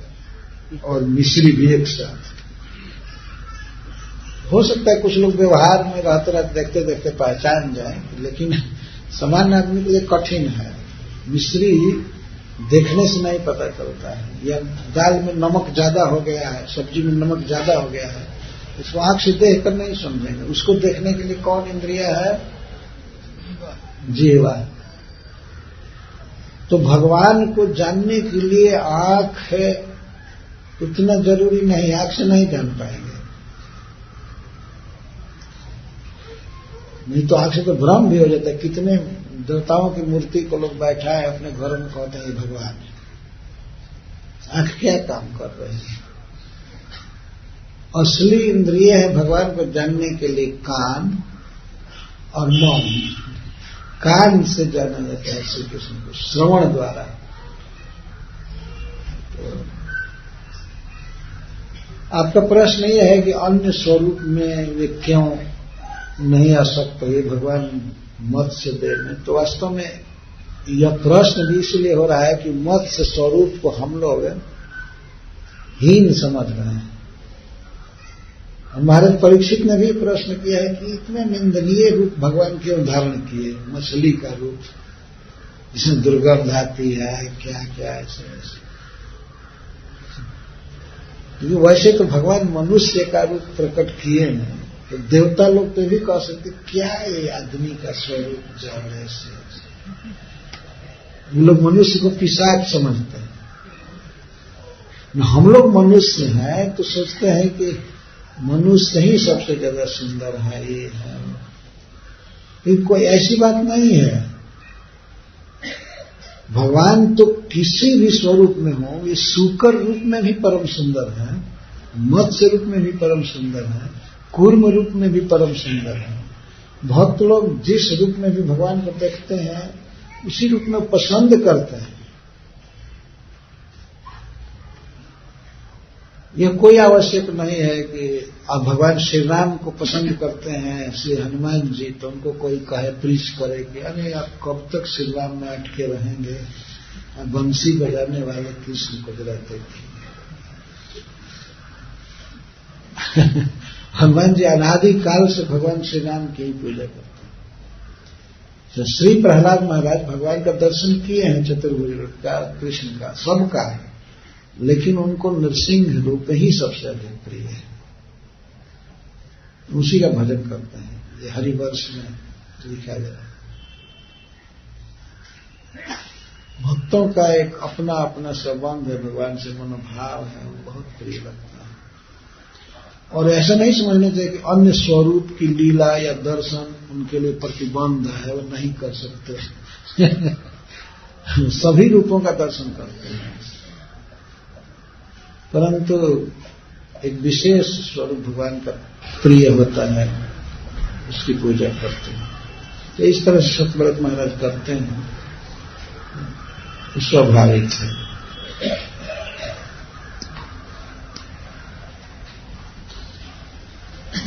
और मिश्री भी एक साथ, हो सकता है कुछ लोग व्यवहार में रहते रहते देखते देखते पहचान जाए, लेकिन सामान्य आदमी के लिए कठिन है। मिश्री देखने से नहीं पता चलता है, या दाल में नमक ज्यादा हो गया है, सब्जी में नमक ज्यादा हो गया है, इसको आंख से देख कर नहीं समझेंगे। उसको देखने के लिए कौन इंद्रिय है? जीवा। तो भगवान को जानने के लिए आंख है उतना जरूरी नहीं, आंख से नहीं जान पाएंगे। नहीं तो आंख से तो भ्रम भी हो जाता है। कितने देवताओं की मूर्ति को लोग बैठा है अपने घरों में, कहते हैं भगवान। आंख क्या काम कर रही है? असली इंद्रिय है भगवान को जानने के लिए कान और मन। कान से जाना जाता है श्री कृष्ण को, श्रवण द्वारा। तो आपका प्रश्न यह है कि अन्य स्वरूप में वे क्यों नहीं आ सकते ये भगवान मत्स्य देह में। तो वास्तव में यह प्रश्न भी इसलिए हो रहा है कि मत्स्य स्वरूप को हम लोग हीन समझ रहे हैं। महाराज परीक्षित ने भी प्रश्न किया है कि इतने निंदनीय रूप भगवान क्यों धारण किए, मछली का रूप जिसमें दुर्गंध आती है, क्या क्या ऐसे ऐसे। क्योंकि वैसे तो भगवान मनुष्य का रूप प्रकट किए नहीं, तो देवता लोग तो भी कह सकते क्या ये आदमी का स्वरूप जान ऐसे। हम लोग मनुष्य को पिशाच समझते हैं। हम लोग मनुष्य हैं तो सोचते हैं कि मनुष्य ही सबसे ज्यादा सुंदर है, ये है। लेकिन कोई ऐसी बात नहीं है। भगवान तो किसी भी स्वरूप में हो, ये सूकर रूप में भी परम सुंदर है, मत्स्य रूप में भी परम सुंदर है, कूर्म रूप में भी परम सुंदर है। भक्त लोग जिस रूप में भी भगवान को देखते हैं उसी रूप में पसंद करते हैं। यह कोई आवश्यक नहीं है कि आप भगवान श्री राम को पसंद करते हैं, श्री हनुमान जी, तो उनको कोई कहे प्रीच करे कि अरे आप कब तक श्री राम में अटके रहेंगे, बंसी बजाने वाले कृष्ण को जरा देखिए। हनुमान जी अनादि काल से भगवान श्री राम की ही पूजा करते हैं। तो श्री प्रहलाद महाराज भगवान का दर्शन किए हैं, चतुर्भुज का, कृष्ण का, सबका, लेकिन उनको नृसिंह रूप ही सबसे अधिक प्रिय है, उसी का भजन करते हैं। ये हरिवंश में लिखा गया। भक्तों का एक अपना अपना संबंध है भगवान से, मनोभाव है, वो बहुत प्रिय लगता है। और ऐसा नहीं समझना चाहिए कि अन्य स्वरूप की लीला या दर्शन उनके लिए प्रतिबंध है, वो नहीं कर सकते। सभी रूपों का दर्शन करते हैं, परंतु एक विशेष स्वरूप भगवान का प्रिय होता है, उसकी पूजा करते हैं। तो इस तरह से सतव्रत महाराज करते हैं, स्वाभाविक है।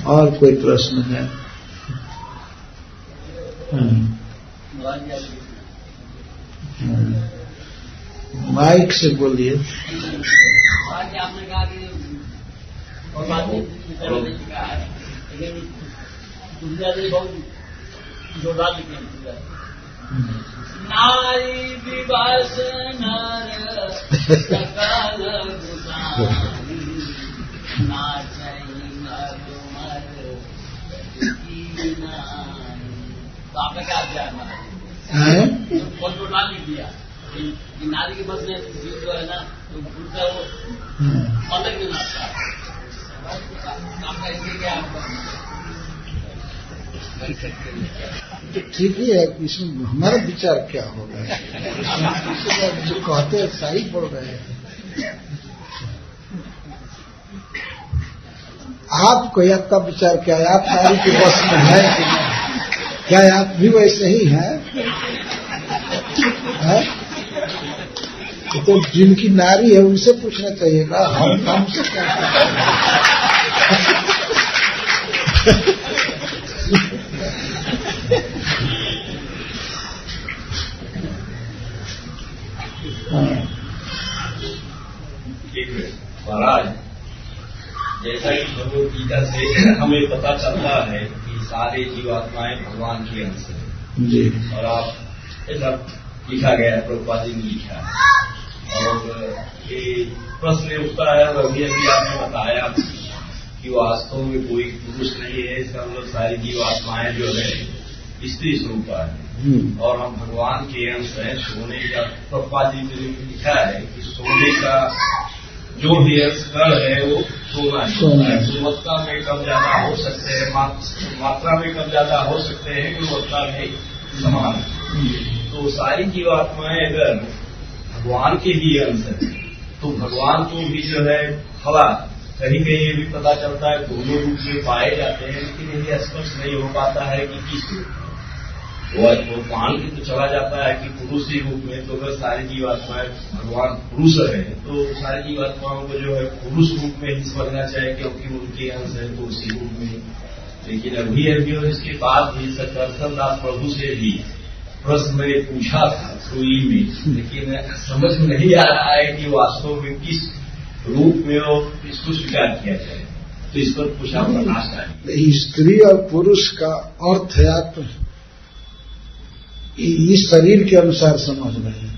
और कोई प्रश्न है? माइक से बोलिए। आपने कहा कि और बात नहीं कहा है, लेकिन दुनिया में बहुत जोरदार लिखने नारी विवास नर सकाल तो आपका क्या है? बहुत जोरदार लिख दिया कि नारी के बस में जो है ना, तो उनका वो अलग नहीं लगता। आपका इसलिए क्या तो ठीक ही है कि इसमें हमारा विचार क्या होगा। जो कहते हैं सही बोल रहे हैं। आपको आपका विचार क्या है? आप नारी के बस में है कि नहीं? क्या आप भी वैसे ही हैं? है? तो जिनकी नारी है उनसे पूछना चाहिए ना, हमसे क्या। महाराज, जैसा कि भगवद गीता से हमें पता चलता है कि सारे जीवात्माएं भगवान के अंश हैं जी, और आप ऐसा लिखा गया है, प्रभुपाद जी ने लिखा है। और ये प्रश्न उठता है, और अभी आपने बताया कि वास्तव में कोई पुरुष नहीं है, इसका मतलब सारी जीवात्माएं जो है स्त्री स्वरूप है, और हम भगवान के अंश हैं। सोने का प्रभुपाद जी ने लिखा है कि सोने का जो भी कण है वो सोना है। गुणवत्ता में कम ज्यादा हो सकते हैं, मात्रा में कम ज्यादा हो सकते हैं, गुणवत्ता में समान है। तो सारी जीवात्माएं अगर भगवान के ही अंश है, तो भगवान को भी जो है हवा कहीं कहीं ये भी पता चलता है दोनों रूप में पाए जाते हैं, लेकिन ये स्पष्ट नहीं हो पाता है कि किस रूप। वो मान के तो चला जाता है कि पुरुष ही रूप में, तो अगर सारी जीवात्माएं भगवान पुरुष है तो सारी जीवात्माओं को जो है पुरुष रूप में ही समझना चाहिए, क्योंकि उनके अंश है तो उसी रूप में। लेकिन अभी और इसके बाद भी सत्कर्षण दास प्रभु से भी प्रश्न मैंने पूछा था सुई में, लेकिन समझ में नहीं आ रहा है कि वास्तव में किस रूप में वो इसको स्वीकार किया जाए, तो इस पर पूछा प्रकाश है। स्त्री और पुरुष का अर्थ है, आप इस शरीर के अनुसार समझ रहे हैं।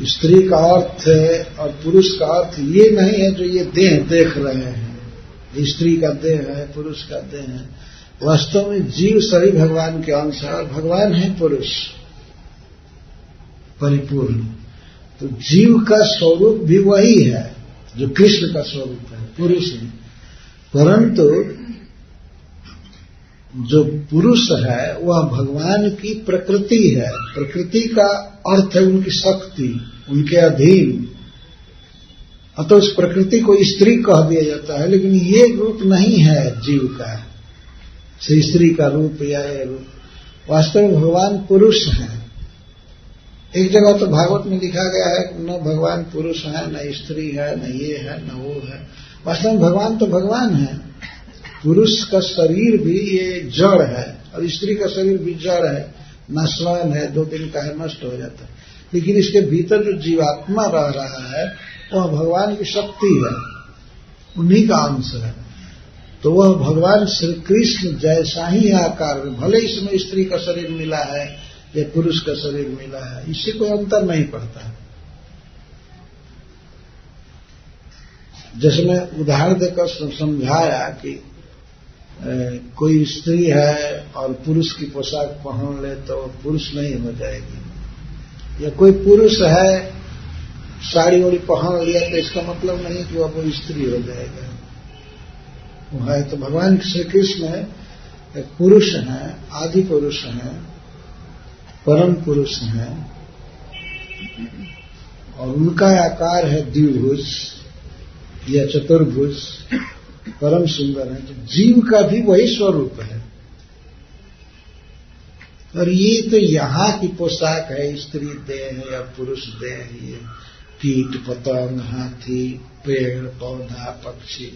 स्त्री का अर्थ है और पुरुष का अर्थ ये नहीं है जो ये देह देख रहे हैं, स्त्री का देह है, पुरुष का देह है। वास्तव में जीव सभी भगवान के अंश है और भगवान है पुरुष परिपूर्ण। तो जीव का स्वरूप भी वही है जो कृष्ण का स्वरूप है, पुरुष है। परंतु जो पुरुष है वह भगवान की प्रकृति है। प्रकृति का अर्थ है उनकी शक्ति, उनके अधीन। अतः उस प्रकृति को स्त्री कह दिया जाता है, लेकिन ये रूप नहीं है जीव का, स्त्री का रूप या ये रूप। वास्तव में भगवान पुरुष है। एक जगह तो भागवत में लिखा गया है कि न भगवान पुरुष है, न स्त्री है, न ये है, न वो है। वास्तव में भगवान तो भगवान है। पुरुष का शरीर भी ये जड़ है और स्त्री का शरीर भी जड़ है, नश्वर है, 2 दिन का है, नष्ट हो जाता है। लेकिन इसके भीतर जो जीवात्मा रह रहा है वह भगवान की शक्ति है, उन्हीं का अंश है। तो वह भगवान श्री कृष्ण जैसा ही आकार में, भले इसमें स्त्री का शरीर मिला है या पुरुष का शरीर मिला है, इससे कोई अंतर नहीं पड़ता। जैसे मैं उदाहरण देकर समझाया कि कोई स्त्री है और पुरुष की पोशाक पहन ले तो पुरुष नहीं हो जाएगी, या कोई पुरुष है साड़ी ओड़ी पहन लिया तो इसका मतलब नहीं कि वह स्त्री हो जाएगा। वो है तो भगवान श्री कृष्ण है, एक पुरुष है, आदि पुरुष है, परम पुरुष है, और उनका आकार है द्विभुज या चतुर्भुज, परम सुंदर है। तो जीव का भी वही स्वरूप है। और ये तो यहाँ की पोशाक है, स्त्री देह है या पुरुष देह है, ये कीट पतंग, हाथी, पेड़ पौधा, पक्षी,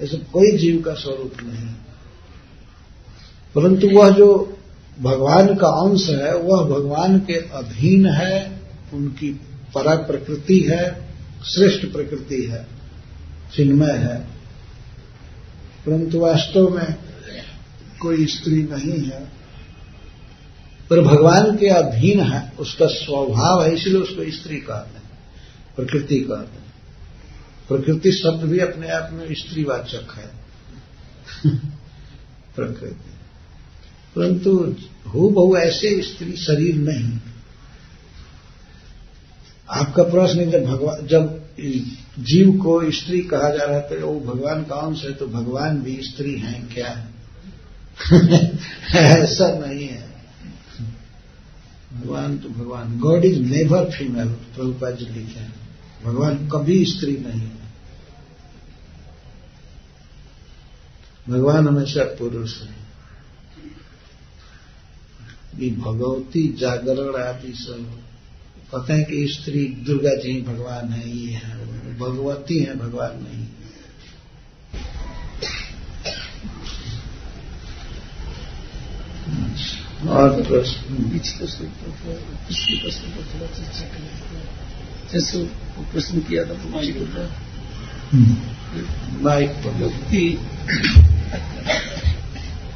ऐसे कोई जीव का स्वरूप नहीं। परंतु वह जो भगवान का अंश है वह भगवान के अधीन है, उनकी परा प्रकृति है, श्रेष्ठ प्रकृति है, चिन्मय है। परंतु वास्तव में कोई स्त्री नहीं है, पर भगवान के अधीन है, उसका स्वभाव है, इसलिए उसको स्त्री कहते हैं, प्रकृति कहते हैं। प्रकृति शब्द भी अपने आप में स्त्रीवाचक है प्रकृति। परंतु हूबहू ऐसे स्त्री शरीर नहीं। आपका प्रश्न जब जीव को स्त्री कहा जा रहा था, वो भगवान का अंश है, तो भगवान भी स्त्री हैं क्या? ऐसा नहीं है। भगवान तो भगवान, God is never female, Prabhupada ji लिखे हैं। भगवान कभी स्त्री नहीं है, भगवान हमेशा पुरुष है। ये भगवती जागरण आदि सब कहते हैं कि स्त्री दुर्गा जी भगवान है, ये है, भगवती है, भगवान नहीं। और प्रश्न पिछले प्रश्न पर थोड़ा चर्चा करें। जैसे वो प्रश्न किया था माइक पर व्यक्ति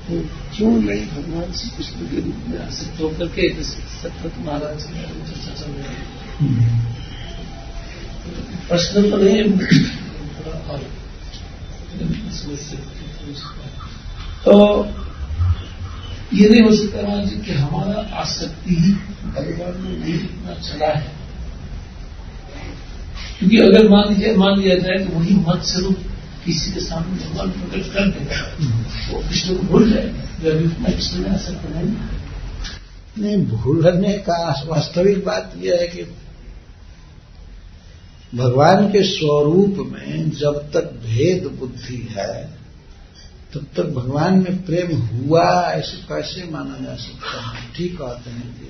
तो क्यों नहीं भगवान श्री कृष्ण के रूप में आश्रित होकर के, जैसे सतपथ महाराज की चर्चा चल रही है। प्रश्न तो नहीं तो ये नहीं हो सकता महाराज जी कि हमारा आसक्ति ही भगवान में नहीं इतना चला है। क्योंकि अगर मान लिया जाए तो वही मत स्वरूप किसी के सामने भगवान प्रकट कर देगा, वो कृष्ण को भूल जाएगा। अभी उतना कृष्ण में असर तो नहीं भूलने का वास्तविक बात यह है कि भगवान के स्वरूप में जब तक भेद बुद्धि है तब तक भगवान में प्रेम हुआ ऐसे कैसे माना जा सकता है? ठीक कहते हैं कि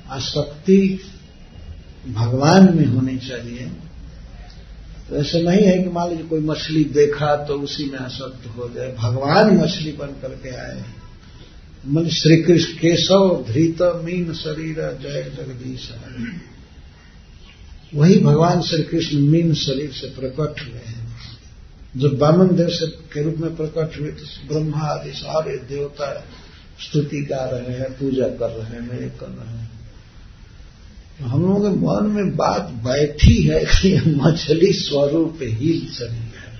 आसक्ति भगवान में होनी चाहिए। तो ऐसा नहीं है कि मान लीजिए कोई मछली देखा तो उसी में आसक्त हो जाए। भगवान मछली बन करके आए। मन श्री कृष्ण केशव धृत मीन शरीर जय जगदीश, वही भगवान श्री कृष्ण मीन शरीर से प्रकट हुए हैं। जब वामन देव से के रूप में प्रकट हुए तो ब्रह्मा आदि सारे देवता स्तुति गा रहे हैं, पूजा कर रहे हैं, ये कर रहे हैं। हम लोगों के मन में बात बैठी है कि मछली स्वरूप ही शरीर है।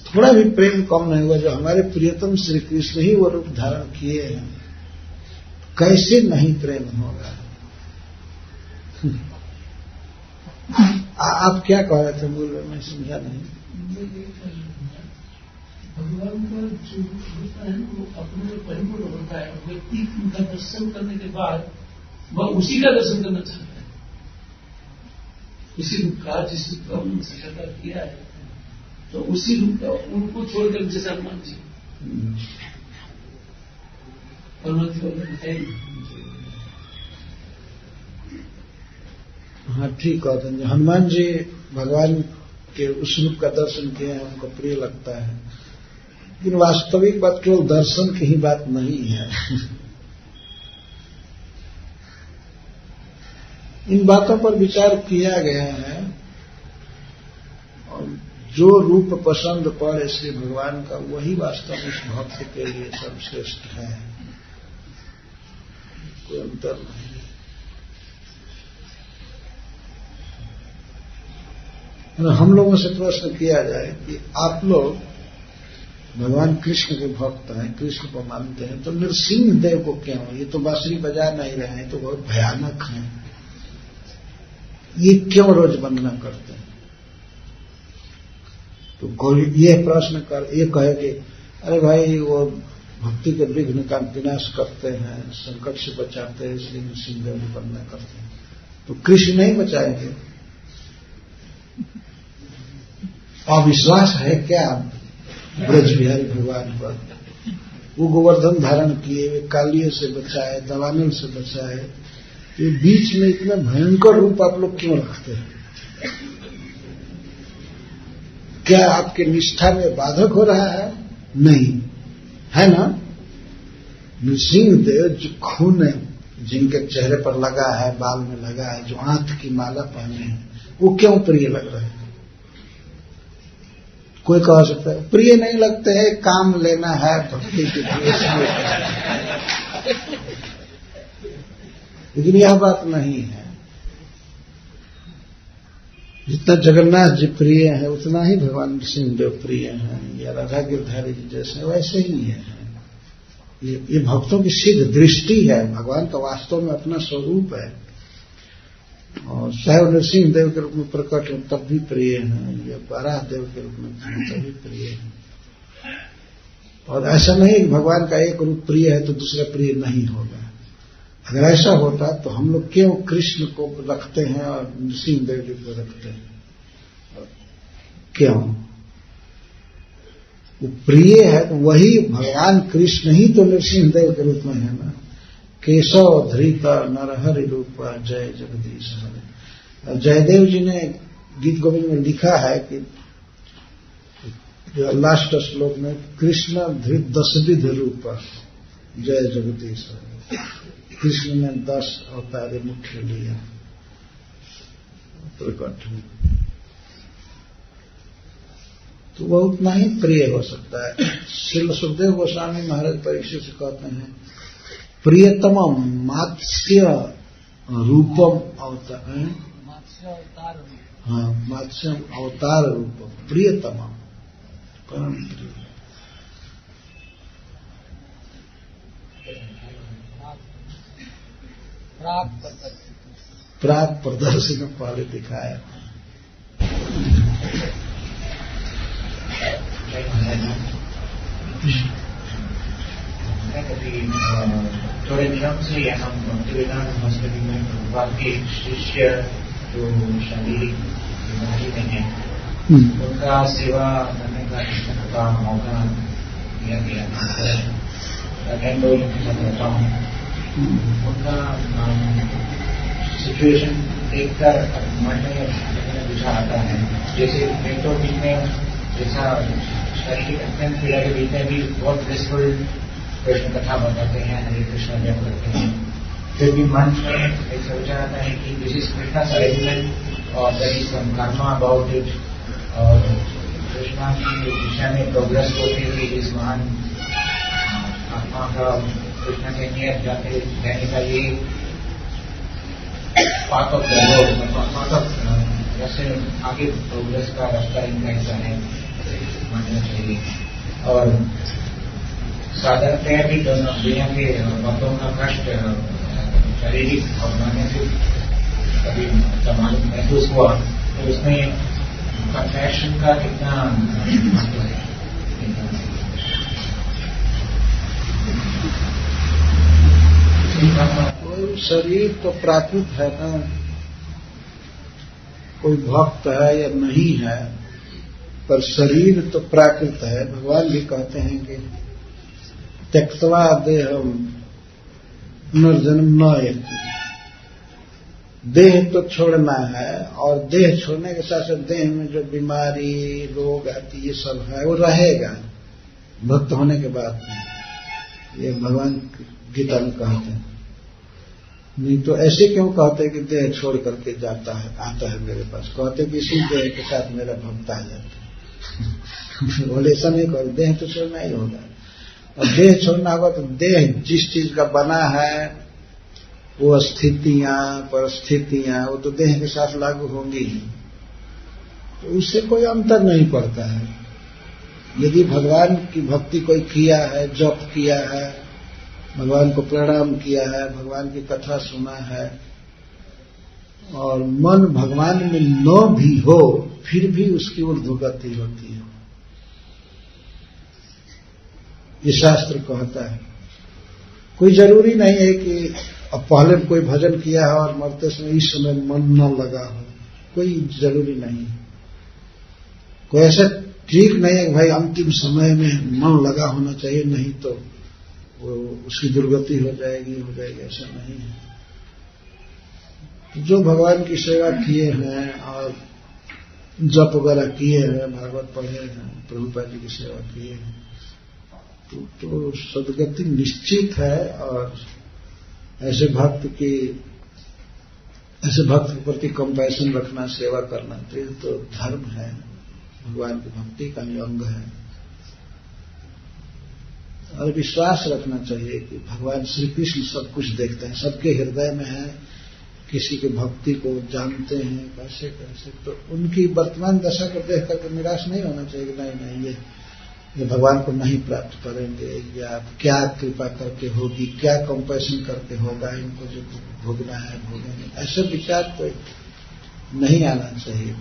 थोड़ा भी प्रेम कम नहीं हुआ। जो हमारे प्रियतम श्री कृष्ण ही वो रूप धारण किए हैं, कैसे नहीं प्रेम होगा? आप क्या कह रहे थे? बोल रहे, मैं समझा नहीं। भगवान का जो होता है वो अपने में परिपूर्ण होता है। व्यक्ति उनका दर्शन करने के बाद वह उसी का दर्शन करना चाहता है, उसी रूप का जिस रूप का उन्होंने साक्षात्कार किया है, तो उसी रूप का उनको छोड़कर जैसे हनुमान जी है। हाँ ठीक कहते हैं। हनुमान जी भगवान के उस रूप का दर्शन किए हैं, उनको प्रिय लगता है। लेकिन वास्तविक बात केवल दर्शन की ही बात नहीं है। इन बातों पर विचार किया गया है और जो रूप पसंद पड़े श्री भगवान का वही वास्तव में इस भक्त के लिए सर्वश्रेष्ठ है, कोई अंतर नहीं। हम लोगों से प्रश्न किया जाए कि आप लोग भगवान कृष्ण के भक्त हैं, कृष्ण को मानते हैं, तो नृसिंह देव को क्यों? ये तो बांसुरी बजा नहीं रहे हैं, तो बहुत भयानक हैं, ये क्यों रोज वंदना करते हैं? तो कोई ये प्रश्न कर ये कहे कि अरे भाई वो भक्ति के विघ्न का विनाश करते हैं, संकट से बचाते हैं, इसलिए नृसिंह देव की वंदना करते हैं। तो कृष्ण नहीं बचाएंगे? अविश्वास है क्या ब्रज बिहारी भगवान पर? वो गोवर्धन धारण किए, वे कालिए से बचाए, दवानल से बचाए, ये बीच में इतना भयंकर रूप आप लोग क्यों रखते हैं? क्या आपके निष्ठा में बाधक हो रहा है? नहीं है ना? नृसिंह देव जो खून जिनके चेहरे पर लगा है, बाल में लगा है, जो आंख की माला पहने हैं, वो क्यों प्रिय लग रहे हैं? कोई कह सकता है प्रिय नहीं लगते हैं, काम लेना है भक्ति के लिए, लेकिन यह बात नहीं है। जितना जगन्नाथ जी प्रिय है उतना ही भगवान नृसिंह देव प्रिय हैं, या राधा गिरधारी जी जैसे वैसे ही है। ये भक्तों की सिद्ध दृष्टि है, भगवान का वास्तव में अपना स्वरूप है। और चाहे नृसिंह देव के रूप में प्रकट हो तब भी प्रिय हैं, या बाराह देव के रूप में तब भी प्रिय हैं। और ऐसा नहीं कि भगवान का एक रूप प्रिय है तो दूसरा प्रिय नहीं होगा। अगर ऐसा होता तो हम लोग क्यों कृष्ण को रखते हैं और नृसिंह देव जी को रखते हैं? क्यों? वो प्रिय है तो वही भगवान कृष्ण ही तो नृसिंह देव के रूप में है ना। केशव धृत नरहरि रूप जय जगदीश हरे। जयदेव जी ने गीत गोविंद में लिखा है कि लास्ट श्लोक में कृष्ण धृत 10 रूप जय जगदीश हरे। कृष्ण ने 10 अवतार मुख्य लिया प्रकट हुए, तो वह उतना ही प्रिय हो सकता है। श्रील सुखदेव गोस्वामी महाराज परीक्षित से कहते हैं प्रियतम मात्स्य रूपम अवतार, हाँ मात्स्य अवतार रूपम प्रियतम परम प्रिय। प्राक प्रदर्शन पहले दिखाया। थोड़े दिनों से यहाँ भक्तिवेदांत हॉस्पिटल में वाकई शिष्य जो शारीरिक बीमारी में है उनका सेवा करने का मौका दिया गया। रहता हूँ उनका सिचुएशन देखकर मन में विचार आता है। जैसे मेट्रो बीच में जैसा शारीरिक अत्यंत पीड़ा के बीच में भी बहुत ब्लिसफुल कृष्ण कथा बताते हैं, हरे कृष्ण जप करते हैं, फिर भी मन में ऐसा विचार आता है कि दिस इज कृष्णा अरेंजमेंट और there is some karma about it, और कृष्णा की दिशा में प्रोग्रेस होती हुई इस महान आत्मा का कृष्ण के नियत जाते रहने का ये part of the road, part of जैसे आगे प्रोग्रेस का रास्ता इनका हिस्सा है मानना चाहिए। और साधारणतः भी दुनिया के भक्तों का कष्ट शारीरिक और मानसिक कभी समान महसूस हुआ, तो उसमें कंपैशन का कितना महत्व है? कोई शरीर तो प्राकृत है ना, कोई भक्त है या नहीं है, पर शरीर तो प्राकृत है। भगवान भी कहते हैं कि त्यक्त्वा देहम पुनर्जन्म न यति, देह तो छोड़ना है, और देह छोड़ने के साथ साथ देह में जो बीमारी रोग आती ये सब है वो रहेगा भक्त होने के बाद में। ये भगवान गीता में कहते हैं। नहीं तो ऐसे क्यों कहते हैं कि देह छोड़ करके जाता है, आता है मेरे पास, कहते कि इसी देह के साथ मेरा भक्त आ जाता है। बोले ऐसा नहीं कहो, देह तो छोड़ना ही होगा, और देह छोड़ना होगा तो देह जिस चीज का बना है वो स्थितियां परिस्थितियां वो तो देह के साथ लागू होंगी ही, तो उससे कोई अंतर नहीं पड़ता है। यदि भगवान की भक्ति कोई किया है, जप किया है, भगवान को प्रणाम किया है, भगवान की कथा सुना है, और मन भगवान में न भी हो फिर भी उसकी ऊर्ध्वगति होती है। ये शास्त्र कहता है। कोई जरूरी नहीं है कि अब पहले कोई भजन किया है और मरते समय इस समय मन न लगा हो, कोई जरूरी नहीं। कोई ऐसा ठीक नहीं है कि भाई अंतिम समय में मन लगा होना चाहिए, नहीं तो वो उसकी दुर्गति हो जाएगी, ऐसा नहीं है। जो भगवान की सेवा किए हैं और जप वगैरह किए हैं, भागवत पढ़े हैं, प्रभुपाद जी की सेवा किए हैं, तो सदगति निश्चित है। और ऐसे भक्त के प्रति कंपैशन रखना, सेवा करना, तो धर्म है, भगवान की भक्ति का अंग है। और विश्वास रखना चाहिए कि भगवान श्री कृष्ण सब कुछ देखते हैं, सबके हृदय में है, किसी के भक्ति को जानते हैं कैसे कैसे, तो उनकी वर्तमान दशा को देख करके निराश नहीं होना चाहिए कि नहीं ये भगवान को नहीं प्राप्त करेंगे, या क्या कृपा करके होगी, क्या कंपैशन करके होगा, इनको जो भोगना है भोगेंगे, ऐसे विचार तो नहीं आना चाहिए।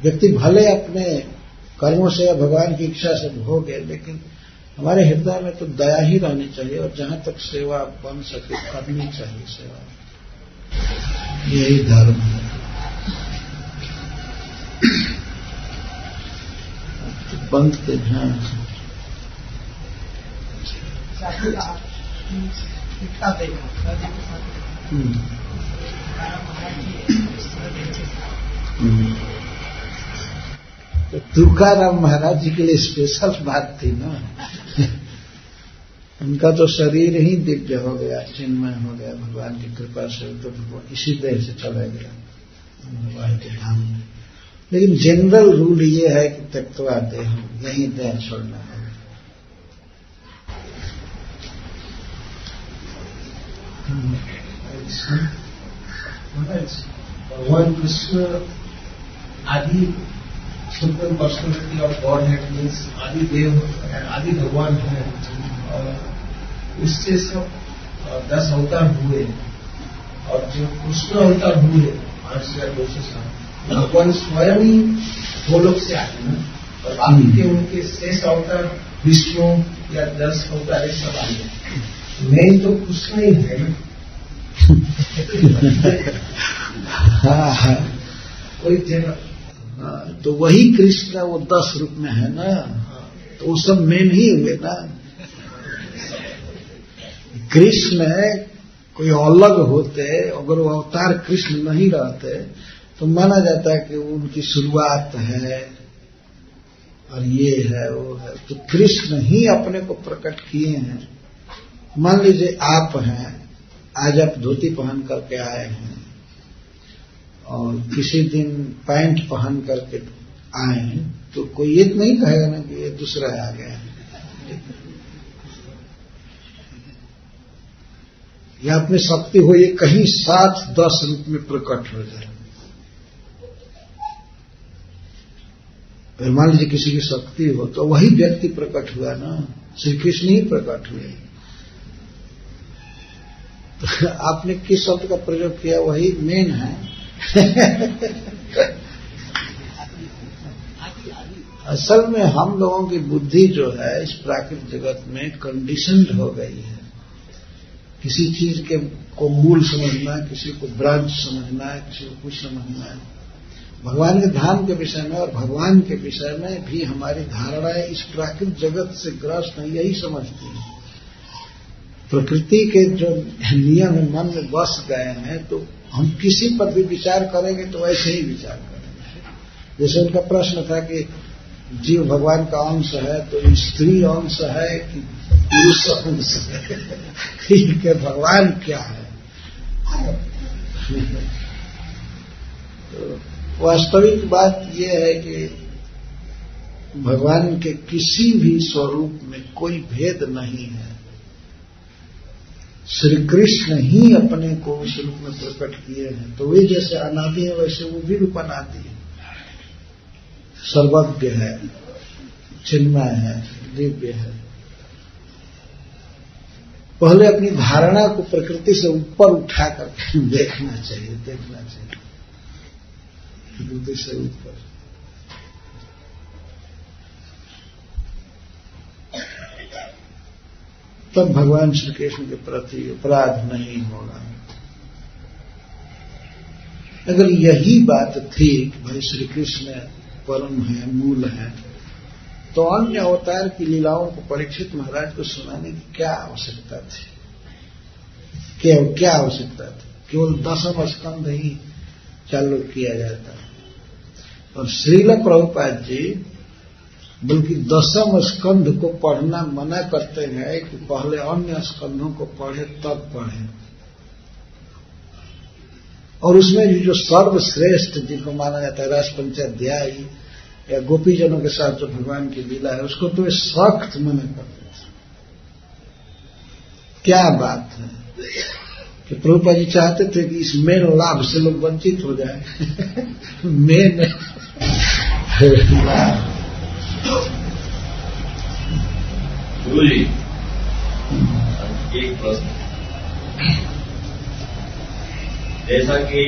व्यक्ति भले अपने कर्मों से या भगवान की इच्छा से भोगे, लेकिन हमारे हृदय में तो दया ही रहनी चाहिए, और जहां तक सेवा बन सके करनी चाहिए सेवा। यही धर्म है। बंद के ध्यान तो तुकाराम महाराज जी के लिए स्पेशल बात थी ना। उनका तो शरीर ही दिव्य हो गया, चिन्मय हो गया भगवान की कृपा से, तो इसी देह से चला गया भगवान के धाम में। लेकिन जनरल रूल ये है कि त्यक्त्वा देह, यही देह छोड़ना है। भगवान कृष्ण आदि supreme personality of God head means आदि देव, आदि भगवान है, और उससे सब 10 अवतार हुए, और जो कृष्ण अवतार हुए 5200 साल, भगवान स्वयं ही गोलोक से आए ना, और बाकी के उनके शेष अवतार विष्णु या 10 अवतार एक सब आए। मेन तो कृष्ण ही है ना। कोई तो वही कृष्ण वो 10 रूप में है ना, तो वो सब मेन ही हुए ना। कृष्ण कोई अलग होते, अगर वो अवतार कृष्ण नहीं रहते तो माना जाता है कि उनकी शुरुआत है और ये है वो है। तो कृष्ण ही अपने को प्रकट किए हैं। मान लीजिए आप हैं, आज आप धोती पहन करके आए हैं और किसी दिन पैंट पहन करके आए हैं, तो कोई ये नहीं कहेगा ना कि ये दूसरा आ गया है, या अपनी शक्ति हो ये कहीं 7-10 रूप में प्रकट हो जाए। मान लीजिए किसी की शक्ति हो तो वही व्यक्ति प्रकट हुआ ना, श्री कृष्ण ही प्रकट हुए। तो आपने किस शब्द का प्रयोग किया वही मेन है। असल में हम लोगों की बुद्धि जो है इस प्राकृतिक जगत में कंडीशन्ड हो गई है। किसी चीज के को मूल समझना, किसी को ब्रांच समझना है, किसी को कुछ समझना है। भगवान के धाम के विषय में और भगवान के विषय में भी हमारी धारणाएं इस प्राकृतिक जगत से ग्रस्त है, यही समझती है। प्रकृति के जो नियम मन में बस गए हैं, तो हम किसी पर भी विचार करेंगे तो वैसे ही विचार करेंगे। जैसे उनका प्रश्न था कि जीव भगवान का अंश है, तो स्त्री अंश है कि पुरुष अंश है? ठीक है, भगवान क्या है? तो वास्तविक बात यह है कि भगवान के किसी भी स्वरूप में कोई भेद नहीं है। श्री कृष्ण ही अपने को उस रूप में प्रकट किए हैं। तो वे जैसे अनादि है वैसे वो भी रूप अनादि है, सर्वज्ञ है, चिन्मय है, दिव्य है। पहले अपनी धारणा को प्रकृति से ऊपर उठा कर देखना चाहिए, प्रकृति से ऊपर। तब भगवान श्री कृष्ण के प्रति अपराध नहीं होगा। अगर यही बात थी कि भाई श्री कृष्ण परम है, मूल है, तो अन्य अवतार की लीलाओं को परीक्षित महाराज को सुनाने की क्या आवश्यकता थी? क्या आवश्यकता थी? केवल 10वां स्कंध ही चालू किया जाता है। और श्रील प्रभुपाद जी बल्कि 10वां स्कंध को पढ़ना मना करते हैं कि पहले अन्य स्कंधों को पढ़े तब पढ़े। और उसमें भी जो सर्वश्रेष्ठ जिनको माना जाता है रास पंचाध्यायी या गोपीजनों के साथ जो भगवान की लीला है, उसको तो वे सख्त मना करते थे। क्या बात है कि प्रभुपाद जी चाहते थे कि इस मेन लाभ से लोग वंचित हो जाए। मेन गुरु जी, एक प्रश्न। जैसा कि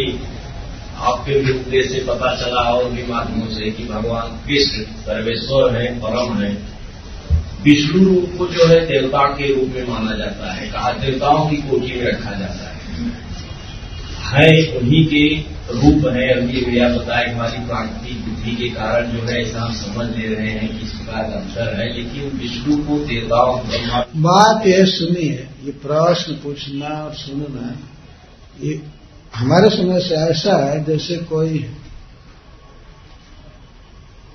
आपके भी उपदेश से पता चला और भी माध्यमों से कि भगवान कृष्ण सर्वेश्वर है, परम है। विष्णु को जो है देवता के रूप में माना जाता है, कहा देवताओं की कोटि में रखा जाता है उन्हीं के रूप है। अभी भैया बताया हमारी प्राकृतिक बुद्धि के कारण जो है ऐसा हम समझ ले रहे हैं कि इस प्रकार का अंतर है, लेकिन विष्णु को देवताओं ब्रह्मा। बात यह सुनिए, ये प्रश्न पूछना और सुनना ये हमारे समय से ऐसा है जैसे कोई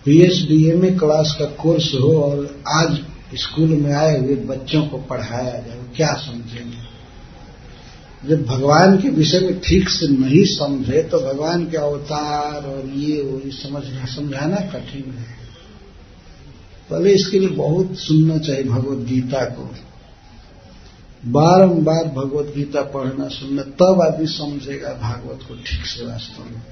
PhD क्लास का कोर्स हो और आज स्कूल में आए हुए बच्चों को पढ़ाया जाए, क्या समझेंगे? जब भगवान के विषय में ठीक से नहीं समझे तो भगवान के अवतार और ये समझाना कठिन है। पहले इसके लिए बहुत सुनना चाहिए भगवत गीता को, बारंबार भगवत गीता पढ़ना सुनना, तब आदमी समझेगा भागवत को ठीक से वास्तव में।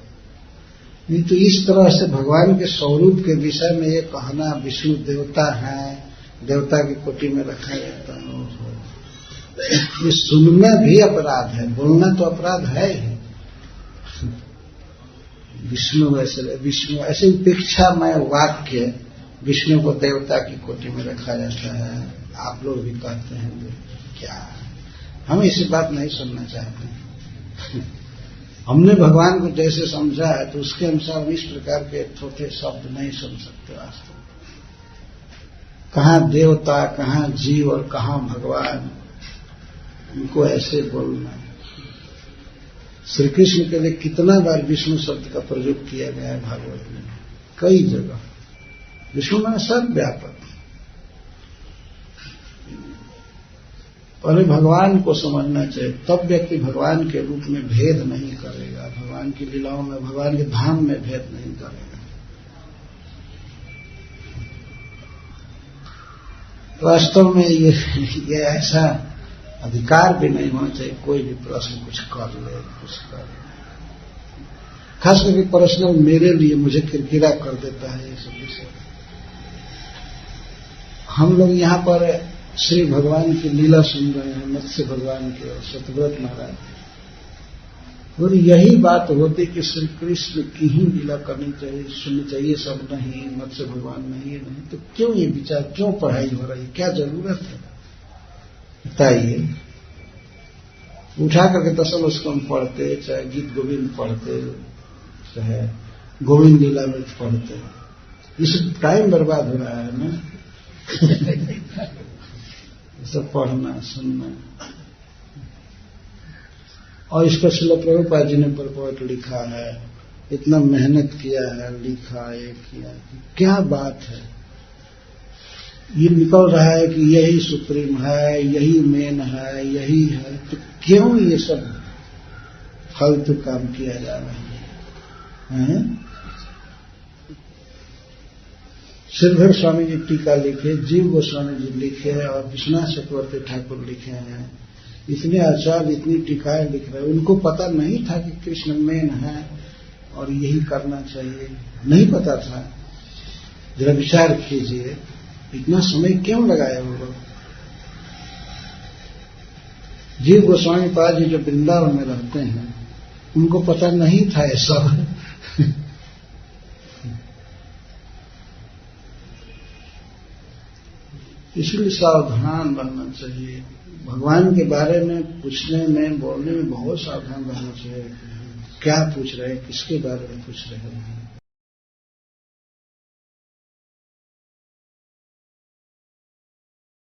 नहीं तो इस तरह से भगवान के स्वरूप के विषय में ये कहना विष्णु देवता है, देवता की कोटि में रखा जाता है, ये सुनना भी अपराध है, बोलना तो अपराध है ही। विष्णु ऐसे उपेक्षामय वाक्य, विष्णु को देवता की कोटि में रखा जाता है, आप लोग भी कहते हैं क्या? हम ऐसी बात नहीं सुनना चाहते। हमने भगवान को जैसे समझा है तो उसके अनुसार इस प्रकार के छोटे शब्द नहीं सुन सकते वास्तव में। कहाँ देवता, कहाँ जीव और कहाँ भगवान, उनको ऐसे बोलना। श्री कृष्ण के लिए कितना बार विष्णु शब्द का प्रयोग किया गया है भागवत में, कई जगह। विष्णु में सर्वव्यापक। पहले भगवान को समझना चाहिए, तब व्यक्ति भगवान के रूप में भेद नहीं करेगा, भगवान की लीलाओं में, भगवान के धाम में भेद नहीं करेगा। वास्तव में ये ऐसा अधिकार भी नहीं होना चाहिए कोई भी प्रश्न कुछ कर ले, कुछ कर ले। खास करके पर्सनल मेरे लिए मुझे किरकिरा कर देता है ये सब विषय। हम लोग यहाँ पर श्री भगवान की लीला सुन रहे हैं, मत्स्य भगवान के और सतव्रत महाराज, और यही बात होती कि श्री कृष्ण की ही लीला करनी चाहिए, सुननी चाहिए, सब नहीं, मत्स्य भगवान नहीं, तो क्यों ये विचार, क्यों पढ़ाई हो रही, क्या जरूरत है बताइए। उठा करके दशम स्कंद पढ़ते, चाहे गीत गोविंद पढ़ते, चाहे गोविंद लीला में पढ़ते, इस टाइम बर्बाद हो रहा है ना। सब पढ़ना सुनना। और इस पर श्रील प्रभुपाद जी ने परपोर्ट लिखा है, इतना मेहनत किया है, लिखा ये किया, क्या बात है। ये निकल रहा है कि यही सुप्रीम है, यही मेन है, यही है, तो क्यों ये सब फालतू काम किया जा रहा है? श्रीधर स्वामी जी टीका लिखे, जीव गोस्वामी जी लिखे और विश्वनाथ चक्रवर्ती ठाकुर लिखे हैं। इतने आचार्य इतनी टीकाएं लिख रहे हैं, उनको पता नहीं था कि कृष्ण मेन है और यही करना चाहिए, नहीं पता था। जरा विचार कीजिए, इतना समय क्यों लगाए वो लोग। जीव गोस्वामी पाद जी जो वृंदावन में रहते हैं, उनको पता नहीं था ये सब। इसलिए सावधान रहना चाहिए, भगवान के बारे में पूछने में, बोलने में बहुत सावधान रहना चाहिए। क्या पूछ रहे हैं, किसके बारे में पूछ रहे हैं।